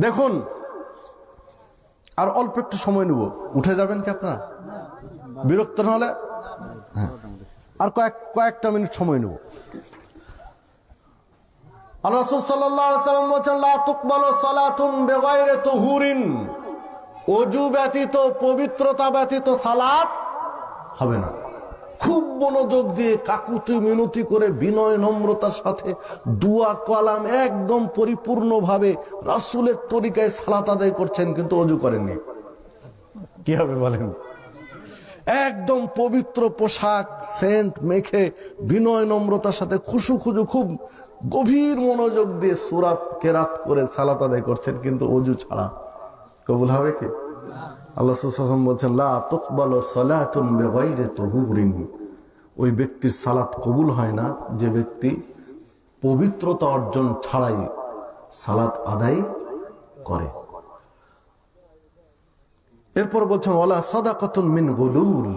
দেখুন, আর অল্প একটু সময় নেব। উঠে যাবেন কি আপনারা? বিরক্ত না হলে? হ্যাঁ, আর কয়েকটা মিনিট সময় নেব। আল্লাহ রাসূল সাল্লাল্লাহু আলাইহি ওয়াসাল্লাম বলেছেন, লা তুকবালু সালাতুন বিগাইরি তুহুরিন, ওযু ব্যতীত, পবিত্রতা ব্যতীত সালাত হবে না। খুব মনোযোগ দিয়ে কাকুতি মিনতি করে বিনয় নম্রতার সাথে দুয়া কালাম একদম পরিপূর্ণভাবে রাসূলের তরিকায় সালাত আদায় করছেন, কিন্তু ওযু করেননি। কি হবে বলেন? একদম পবিত্র পোশাক সেন্ট মেখে বিনয় নম্রতার সাথে খুশু খুজু খুব গভীর মনোযোগ দিয়ে সূরা কেরাত করে সালাত আদায় করছেন, কিন্তু ওযু ছাড়া কবুল হবে কি? আল্লাহ সাল্লাল্লাহু আলাইহি ওয়াসাল্লাম বলছেন, লা তুকবালু সালাতুন বিগাইরি তুহুরিন, ওই ব্যক্তির সালাত কবুল হয় না যে ব্যক্তি পবিত্রতা অর্জন ছাড়াই সালাত আদায় করে। এরপর বলছেন ওয়ালা সাদাকাতুন মিন গুলুল,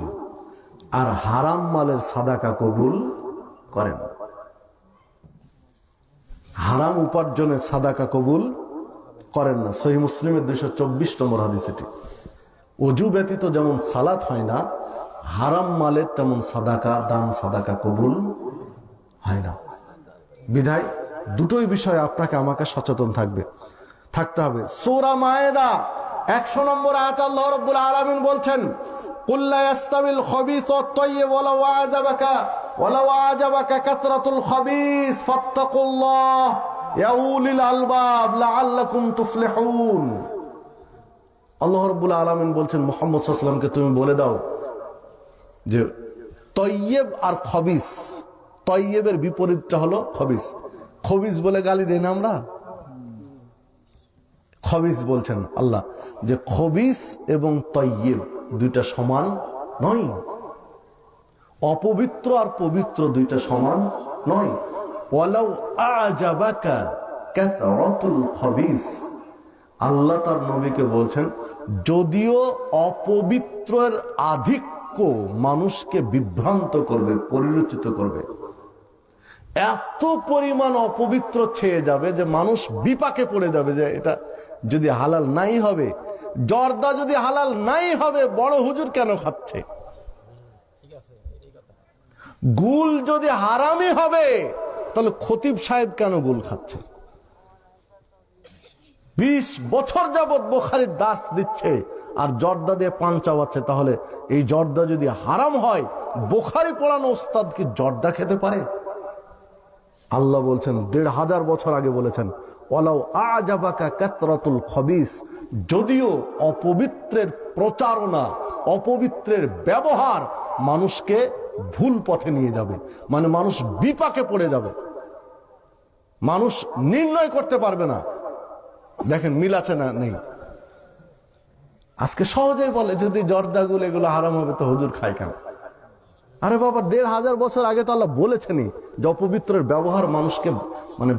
আর হারাম মালের সাদাকা কবুল করেন। হারাম উপার্জনের সাদাকা কবুল করেন না। সহিহ মুসলিমের 224 নম্বর হাদিস এটি। ওযু ব্যতীত যেমন সালাত হয় না, হারাম মালের তেমন সাদাকা দান সাদাকা কবুল হয় না। বিধায় দুটোই বিষয়ে আপনাকে আমাকে সচেতন থাকতে হবে। সূরা মায়েদা 100 নম্বর আয়াত আল্লাহ রাব্বুল আলামিন বলছেন, কুল লা ইয়াস্তাবিল খাবিস ওয়াত তাইয়্যিব ওয়ালাউ আ'জাবাকা কাসরাতুল খাবিস ফাত্তাকুল্লাহ ইয়া উলিল আলবাব লাআল্লাকুম তুফলিহুন। আল্লাহ রাব্বুল আলামিন বলছেন মুহাম্মদ সাল্লাল্লাহু আলাইহি ওয়াসাল্লামকে তুমি বলে দাও যে তাইয়্যিব আর খাবিস, তাইয়্যিবের বিপরীতটা হলো খাবিস। খবিস বলে গালি দেই না আমরা? খবিস বলছেন আল্লাহ যে খবিস এবং তাইয়্যিব দুইটা সমান নয়, অপবিত্র আর পবিত্র দুইটা সমান নয়। ওয়ালাউ আ'জাবাকা কাসরাতুল খবিস, আল্লাহ তার নবীকে বলছেন যদিও অপবিত্রের আধিক্য মানুষকে বিভ্রান্ত করবে, পরিরচিত করবে, এত পরিমাণ অপবিত্র ছেয়ে যাবে যে মানুষ বিপাকে পড়ে যাবে যে এটা যদি হালাল নাই হবে, জর্দা যদি হালাল নাই হবে, বড় হুজুর কেন খাচ্ছে? গুল যদি হারামি হবে তাহলে খতিব সাহেব কেন গুল খাচ্ছে? 20 বছর যাবত বুখারীর দাস দিচ্ছে আর জর্দা দিয়ে পান চাওয়াচ্ছে, তাহলে এই জর্দা যদি হারাম হয়, বুখারী পড়ানো ওস্তাদ কি জর্দা খেতে পারে? আল্লাহ বলছেন 1500 বছর আগে বলেছেন ওয়ালাউ আ'জাবাকা কাসরাতুল খবিস, যদিও অপবিত্রের প্রচারণা, অপবিত্রের ব্যবহার মানুষকে ভুল পথে নিয়ে যাবে, মানে মানুষ বিপাকে পড়ে যাবে, মানুষ নির্ণয় করতে পারবে না। দেখেন মিল আছে না নেই? আজকে সহজেই বলে যদি জর্দাগুলো এগুলো হারাম হবে তো হুজুর খায় কেন? আরে বাবা 1500 বছর আগে তো আল্লাহ বলেছেনই যে অপবিত্রের ব্যবহার মানুষকে মানে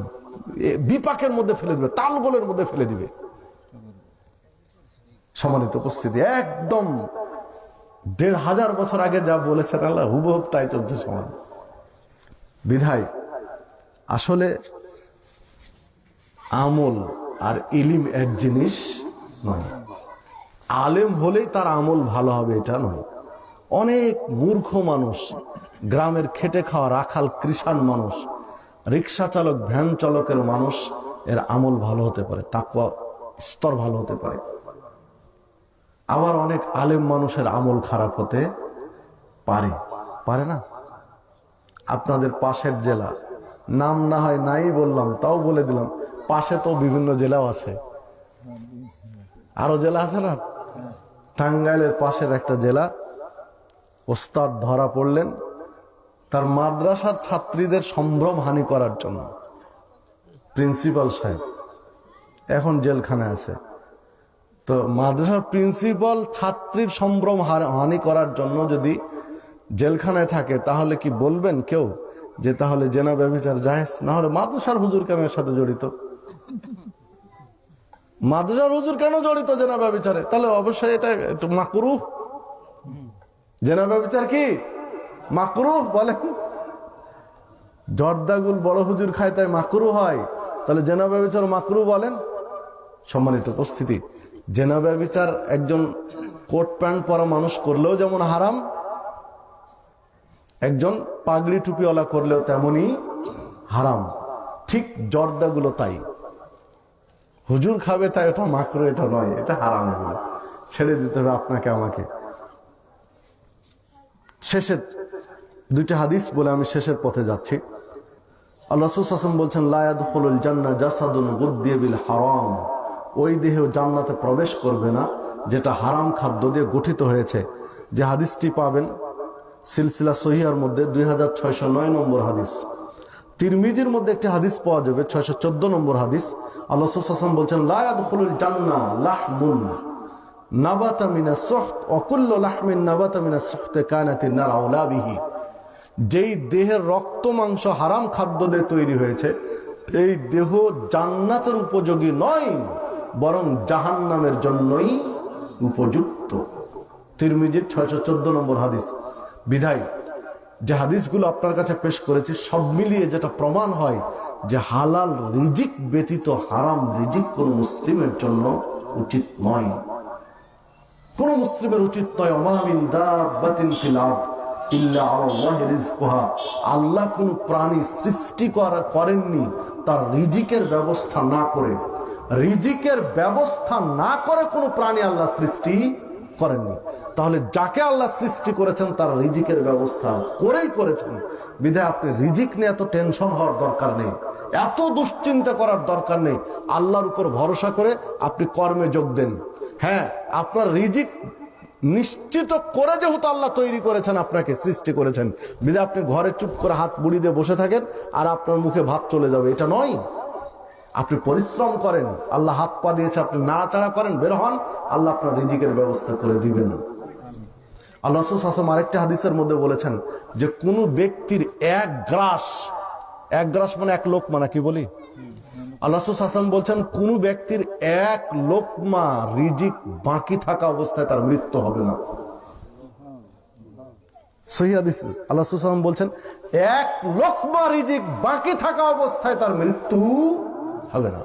বিপাকের মধ্যে ফেলে দিবে, তালগোলের মধ্যে ফেলে দিবে। সম্মানিত উপস্থিতি, একদম 1500 বছর আগে যা বলেছেন আল্লাহ হুবহুব তাই চলছে সমাজ। বিধায় আসলে আমল আর ইলিম এক জিনিস নয়। আলেম হলেই তার আমল ভালো হবে এটা নয়। অনেক মূর্খ মানুষ, গ্রামের খেটে খাওয়া রাখাল কৃষাণ মানুষ, রিক্সা চালক, ভ্যান চালকের মানুষ, এর আমল ভালো হতে পারে, তাকওয়া স্তর ভালো হতে পারে। আবার অনেক আলেম মানুষের আমল খারাপ হতে পারে না? আপনাদের পাশের জেলা, নাম না হয় নাই বললাম, তাও বলে দিলাম, পাশে তো বিভিন্ন জেলাও আছে, আরো জেলা আছে না? টাঙ্গাইলের পাশের একটা জেলা, ওস্তাদ ধরা পড়লেন তার মাদ্রাসার ছাত্রীদের সম্ভ্রম হানি করার জন্য। প্রিন্সিপাল সাহেব এখন জেলখানায় আছে। তো মাদ্রাসার প্রিন্সিপাল ছাত্রীর সম্ভ্রম হানি করার জন্য যদি জেলখানায় থাকে, তাহলে কি বলবেন কেউ যে তাহলে জেনা ব্যভিচার জায়েজ? না হলে মাদ্রাসার হুজুর কেন এর সাথে জড়িত? মাদ্রাসার হুজুর কেন জড়িত জেনা ব্যভিচারে? তাহলে অবশ্যই এটা একটু মাকরুহ। জেনা ব্যভিচার কি মাকরুহ বলেন? জর্দাগুল বড় হুজুর খায় তাই মাকরুহ হয়, তাহলে জেনা ব্যভিচার মাকরুহ বলেন? সম্মানিত উপস্থিতি, জেনা ব্যভিচার একজন কোট প্যান্ট পরা মানুষ করলেও যেমন হারাম, একজন পাগড়ি টুপিওয়ালা করলেও তেমনই হারাম। ঠিক জর্দাগুলো তাই, হুজুর খাবে তাই এটা মাকরুহ, এটা নয়, এটা হারাম। এগুলো ছেড়ে দিতে হবে আপনাকে আমাকে। শেষে দুইটা হাদিস বলে আমি শেষের পথে যাচ্ছি। আল্লাহ রাসূল সাল্লাল্লাহু আলাইহি ওয়াসাল্লাম বলছেন, লা ইয়াদখুলুল জান্নাহ জাসাদুন গুদ্দিয়া বিল হারাম। ওই দেহেও জান্নাতে প্রবেশ করবে না যেটা হারাম খাদ্য দিয়ে গঠিত হয়েছে। যে হাদিসটি পাবেন সিলসিলা সহিহার মধ্যে 2609 নম্বর হাদিস। তিরমিজির মধ্যে একটি হাদিস পাওয়া যাবে 614 নম্বর হাদিস। আল্লাহ রাসূল সাল্লাল্লাহু আলাইহি ওয়াসাল্লাম বলছেন, লা ইয়াদখুলুল জান্নাহ লাহমুন নাবাতা মিনাস সুহত ওয়া কুল্লু লাহমিন নাবাতা মিনাস সুহতি কানাতিন নার আওলা বিহি। যেই দেহের রক্ত মাংস হারাম খাদ্য দিয়ে তৈরি হয়েছে, এই দেহ জান্নাতের উপযোগী নয়, বরং জাহান্নামের জন্যই উপযুক্ত। তিরমিজির 614 নম্বর হাদিস। বিধায় যে হাদিসগুলো আপনার কাছে পেশ করেছি সব মিলিয়ে যেটা প্রমাণ হয় যে হালাল রিজিক ব্যতীত হারাম রিজিক কোন মুসলিমের জন্য উচিত নয়। কোন মুসলিমের উচিত নয়। ওমা মিন দাব্বাতিন ফিল আরদ ইল্লা আলাল্লাহি রিজকুহা। আল্লাহ কোন প্রাণী সৃষ্টি করেননি তার রিজিকের ব্যবস্থা না করে। রিজিকের ব্যবস্থা না করে কোন প্রাণী আল্লাহ সৃষ্টি করেননি। তাহলে যাকে আল্লাহ সৃষ্টি করেছেন তার রিজিকের ব্যবস্থা করেই করেছেন। বিধায় আপনি রিজিক নিয়ে এত টেনশন হওয়ার দরকার নেই, এত দুশ্চিন্তা করার দরকার নেই। আল্লাহর উপর ভরসা করে আপনি কর্মে যোগ দেন। হ্যাঁ, আপনার রিজিক নিশ্চিত করে যেহেতু আল্লাহ তৈরি করেছেন, আপনাকে সৃষ্টি করেছেন, বিধায় আপনি ঘরে চুপ করে হাত বুড়ি দিয়ে বসে থাকেন আর আপনার মুখে ভাত চলে যাবে, এটা নয়। আপনি পরিশ্রম করেন, আল্লাহ হাত পা দিয়েছে, আপনি নাড়াচাড়া করেন, বের হন, আল্লাহ আপনার রিজিকের ব্যবস্থা করে দিবেন। আল্লাহ রাসূল সাল্লাল্লাহু আলাইহি ওয়াসাল্লাম আরেকটা হাদিসের মধ্যে বলেছেন যে কোন ব্যক্তির এক গ্রাস মানে এক লোকমা, নাকি বলি? আল্লাহ রাসূল সাল্লাল্লাহু আলাইহি ওয়াসাল্লাম বলছেন কোন ব্যক্তির এক লোকমা রিজিক বাকি থাকা অবস্থায় তার মৃত্যু হবে না। সহিহ হাদিস। আল্লাহ রাসূল সাল্লাল্লাহু আলাইহি ওয়াসাল্লাম বলছেন এক লোকমা রিজিক বাকি থাকা অবস্থায় তার মৃত্যু হবে না।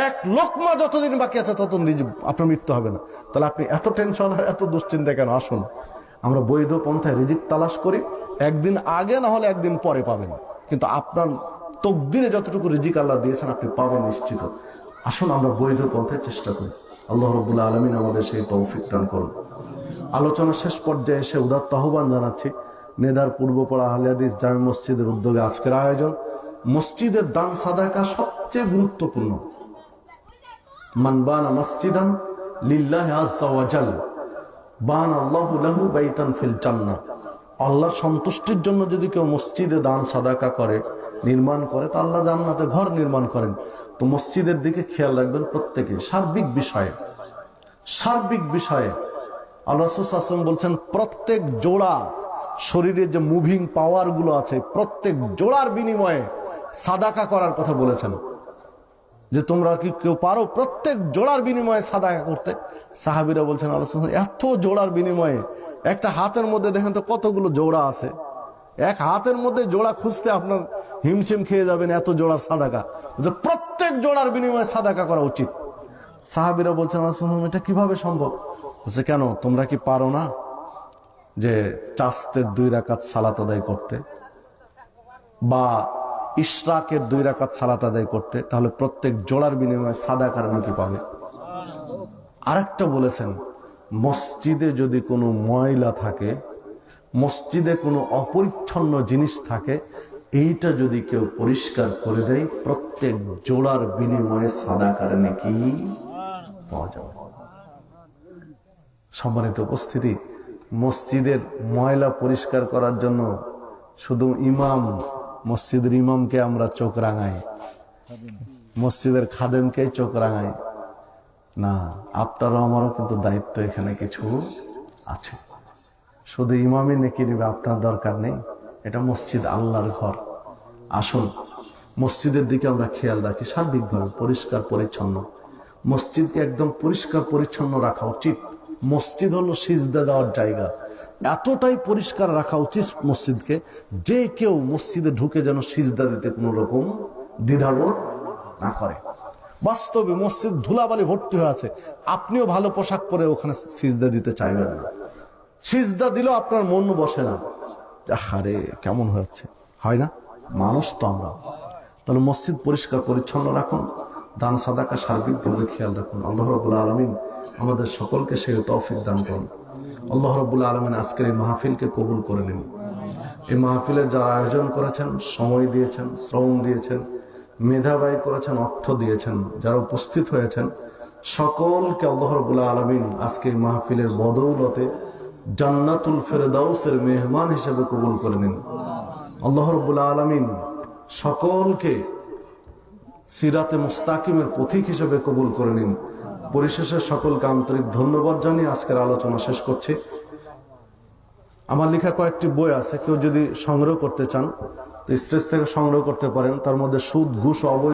এক লোকমা যতদিন বাকি আছে ততদিন রিজিক আপনার মৃত্যু হবে না। তাহলে আপনি এত টেনশন আর এত দুশ্চিন্তা কেন? আসুন আমরা বৈধ পন্থায় রিজিক তালাশ করি। একদিন আগে না হলে একদিন পরে পাবেন, কিন্তু আপনার তকদিরে যতটুকু রিজিক আল্লাহ দিয়েছেন আপনি পাবেন নিশ্চিত। আসুন আমরা বৈধ পন্থায় চেষ্টা করি। আল্লাহ রাব্বুল আলামিন আমাদের সেই তৌফিক দান করুন। আলোচনা শেষ পর্যায়ে এসে উদাত্ত আহ্বান জানাচ্ছি নেদার পূর্বপাড়া আহলে হাদিস জামে মসজিদের উদ্যোগে আজকের আয়োজন। মসজিদের দান সাদাকা সবচেয়ে গুরুত্বপূর্ণ। মান বানা মসজিদান লিল্লাহি আযজা ওয়া জাল বানা আল্লাহু লাহু বাইতান ফিল জান্নাহ। আল্লাহর সন্তুষ্টির জন্য যদি কেউ মসজিদে দান সাদাকা করে, নির্মাণ করে, তা আল্লাহ জান্নাতে ঘর নির্মাণ করেন। তো মসজিদের দিকে খেয়াল রাখবেন প্রত্যেকে, সার্বিক বিষয়ে। আল্লাহ রাসূল সাল্লাল্লাহু আলাইহি ওয়াসাল্লাম বলছেন প্রত্যেক জোড়া শরীরে যে মুভিং পাওয়ার গুলো আছে প্রত্যেক জোড়ার বিনিময়ে সাদাকা করার কথা বলেছেন। যে তোমরা কি কেউ পারো প্রত্যেক জোড়ার বিনিময়ে সাদাকা করতে? সাহাবীরা বলছেন আল্লাহ রাসূল এত জোড়ার বিনিময়ে, একটা হাতের মধ্যে দেখেন তো কতগুলো জোড়া আছে, এক হাতের মধ্যে জোড়া খুঁজতে আপনার হিমশিম খেয়ে যাবেন, এত জোড়ার সাদাকা। যে প্রত্যেক জোড়ার বিনিময়ে সাদাকা করা উচিত। সাহাবীরা বলছেন আল্লাহ রাসূল এটা কিভাবে সম্ভব? বলছে কেন তোমরা কি পারো না যে চাস্তের 2 রাকাত সালাত আদায় করতে বা ইশরাকের 2 রাকাত সালাত আদায় করতে? তাহলে প্রত্যেক জোড়ার বিনিময়ে সাদাকার নাকি পাবে। আরেকটা বলেছেন মসজিদে যদি কোনো ময়লা থাকে, মসজিদে কোনো অপরিচ্ছন্ন জিনিস থাকে, এইটা যদি কেউ পরিষ্কার করে দেয় প্রত্যেক জোড়ার বিনিময়ে সাদাকার নাকি পাওয়া যাবে। সম্মানিত উপস্থিতি, মসজিদের ময়লা পরিষ্কার করার জন্য শুধু মসজিদের ইমামকে আমরা চোখ রাঙাই, মসজিদের খাদেমকে চোখ রাঙাই না। আপনারও আমারও কিন্তু দায়িত্ব এখানে কিছু আছে। শুধু ইমামই নেকি নেবে আপনার দরকার নেই, এটা মসজিদ আল্লাহর ঘর। আসুন মসজিদের দিকে আমরা খেয়াল রাখি সার্বিকভাবে, পরিষ্কার পরিচ্ছন্ন। মসজিদকে একদম পরিষ্কার পরিচ্ছন্ন রাখা উচিত। মসজিদ হলো সিজদা দেওয়ার জায়গা, এতটাই পরিষ্কার রাখা উচিত মসজিদকে যে কেউ মসজিদে ঢুকে যেন সিজদা দিতে কোনো রকম দ্বিধাবোধ না করে। বাস্তবে মসজিদ ধুলাবালি ভর্তি হয়ে আছে, আপনিও ভালো পোশাক পরে ওখানে সিজদা দিতে চাইবেন না। সিজদা দিলেও আপনার মন বসে না, আরে কেমন হচ্ছে, হয় না? মানুষ তো আমরা। তাহলে মসজিদ পরিষ্কার পরিচ্ছন্ন রাখুন, দান সাদাকা সার্বিকভাবে খেয়াল রাখুন। আল্লাহ রাব্বুল আলামিন আমাদের সকলকে সেই তৌফিক দান করুন। আল্লাহ রাব্বুল আলামিন আজকের এই মাহফিলকে কবুল করে নিন। এই মাহফিলের যারা আয়োজন করেছেন, সময় দিয়েছেন, শ্রম দিয়েছেন, মেধা ব্যয় করেছেন, অর্থ দিয়েছেন, যারা উপস্থিত হয়েছেন, সকলকে আল্লাহ রাব্বুল আলামিন আজকে এই মাহফিলের বদৌলতে জান্নাতুল ফেরদাউসের মেহমান হিসেবে কবুল করে নিন। আল্লাহ রাব্বুল আলামিন সকলকে সিরাতে মুস্তাকিমের পথিক হিসেবে কবুল করে নিন। পরিশেষে সকলকে আন্তরিক ধন্যবাদ জানিয়ে আজকের আলোচনা শেষ করছি। আমার লেখা কয়েকটি বই আছে, কেউ যদি সংগ্রহ করতে চান তো স্টেজ থেকে সংগ্রহ করতে পারেন। তার মধ্যে সুদ, ঘুষ, অবৈধ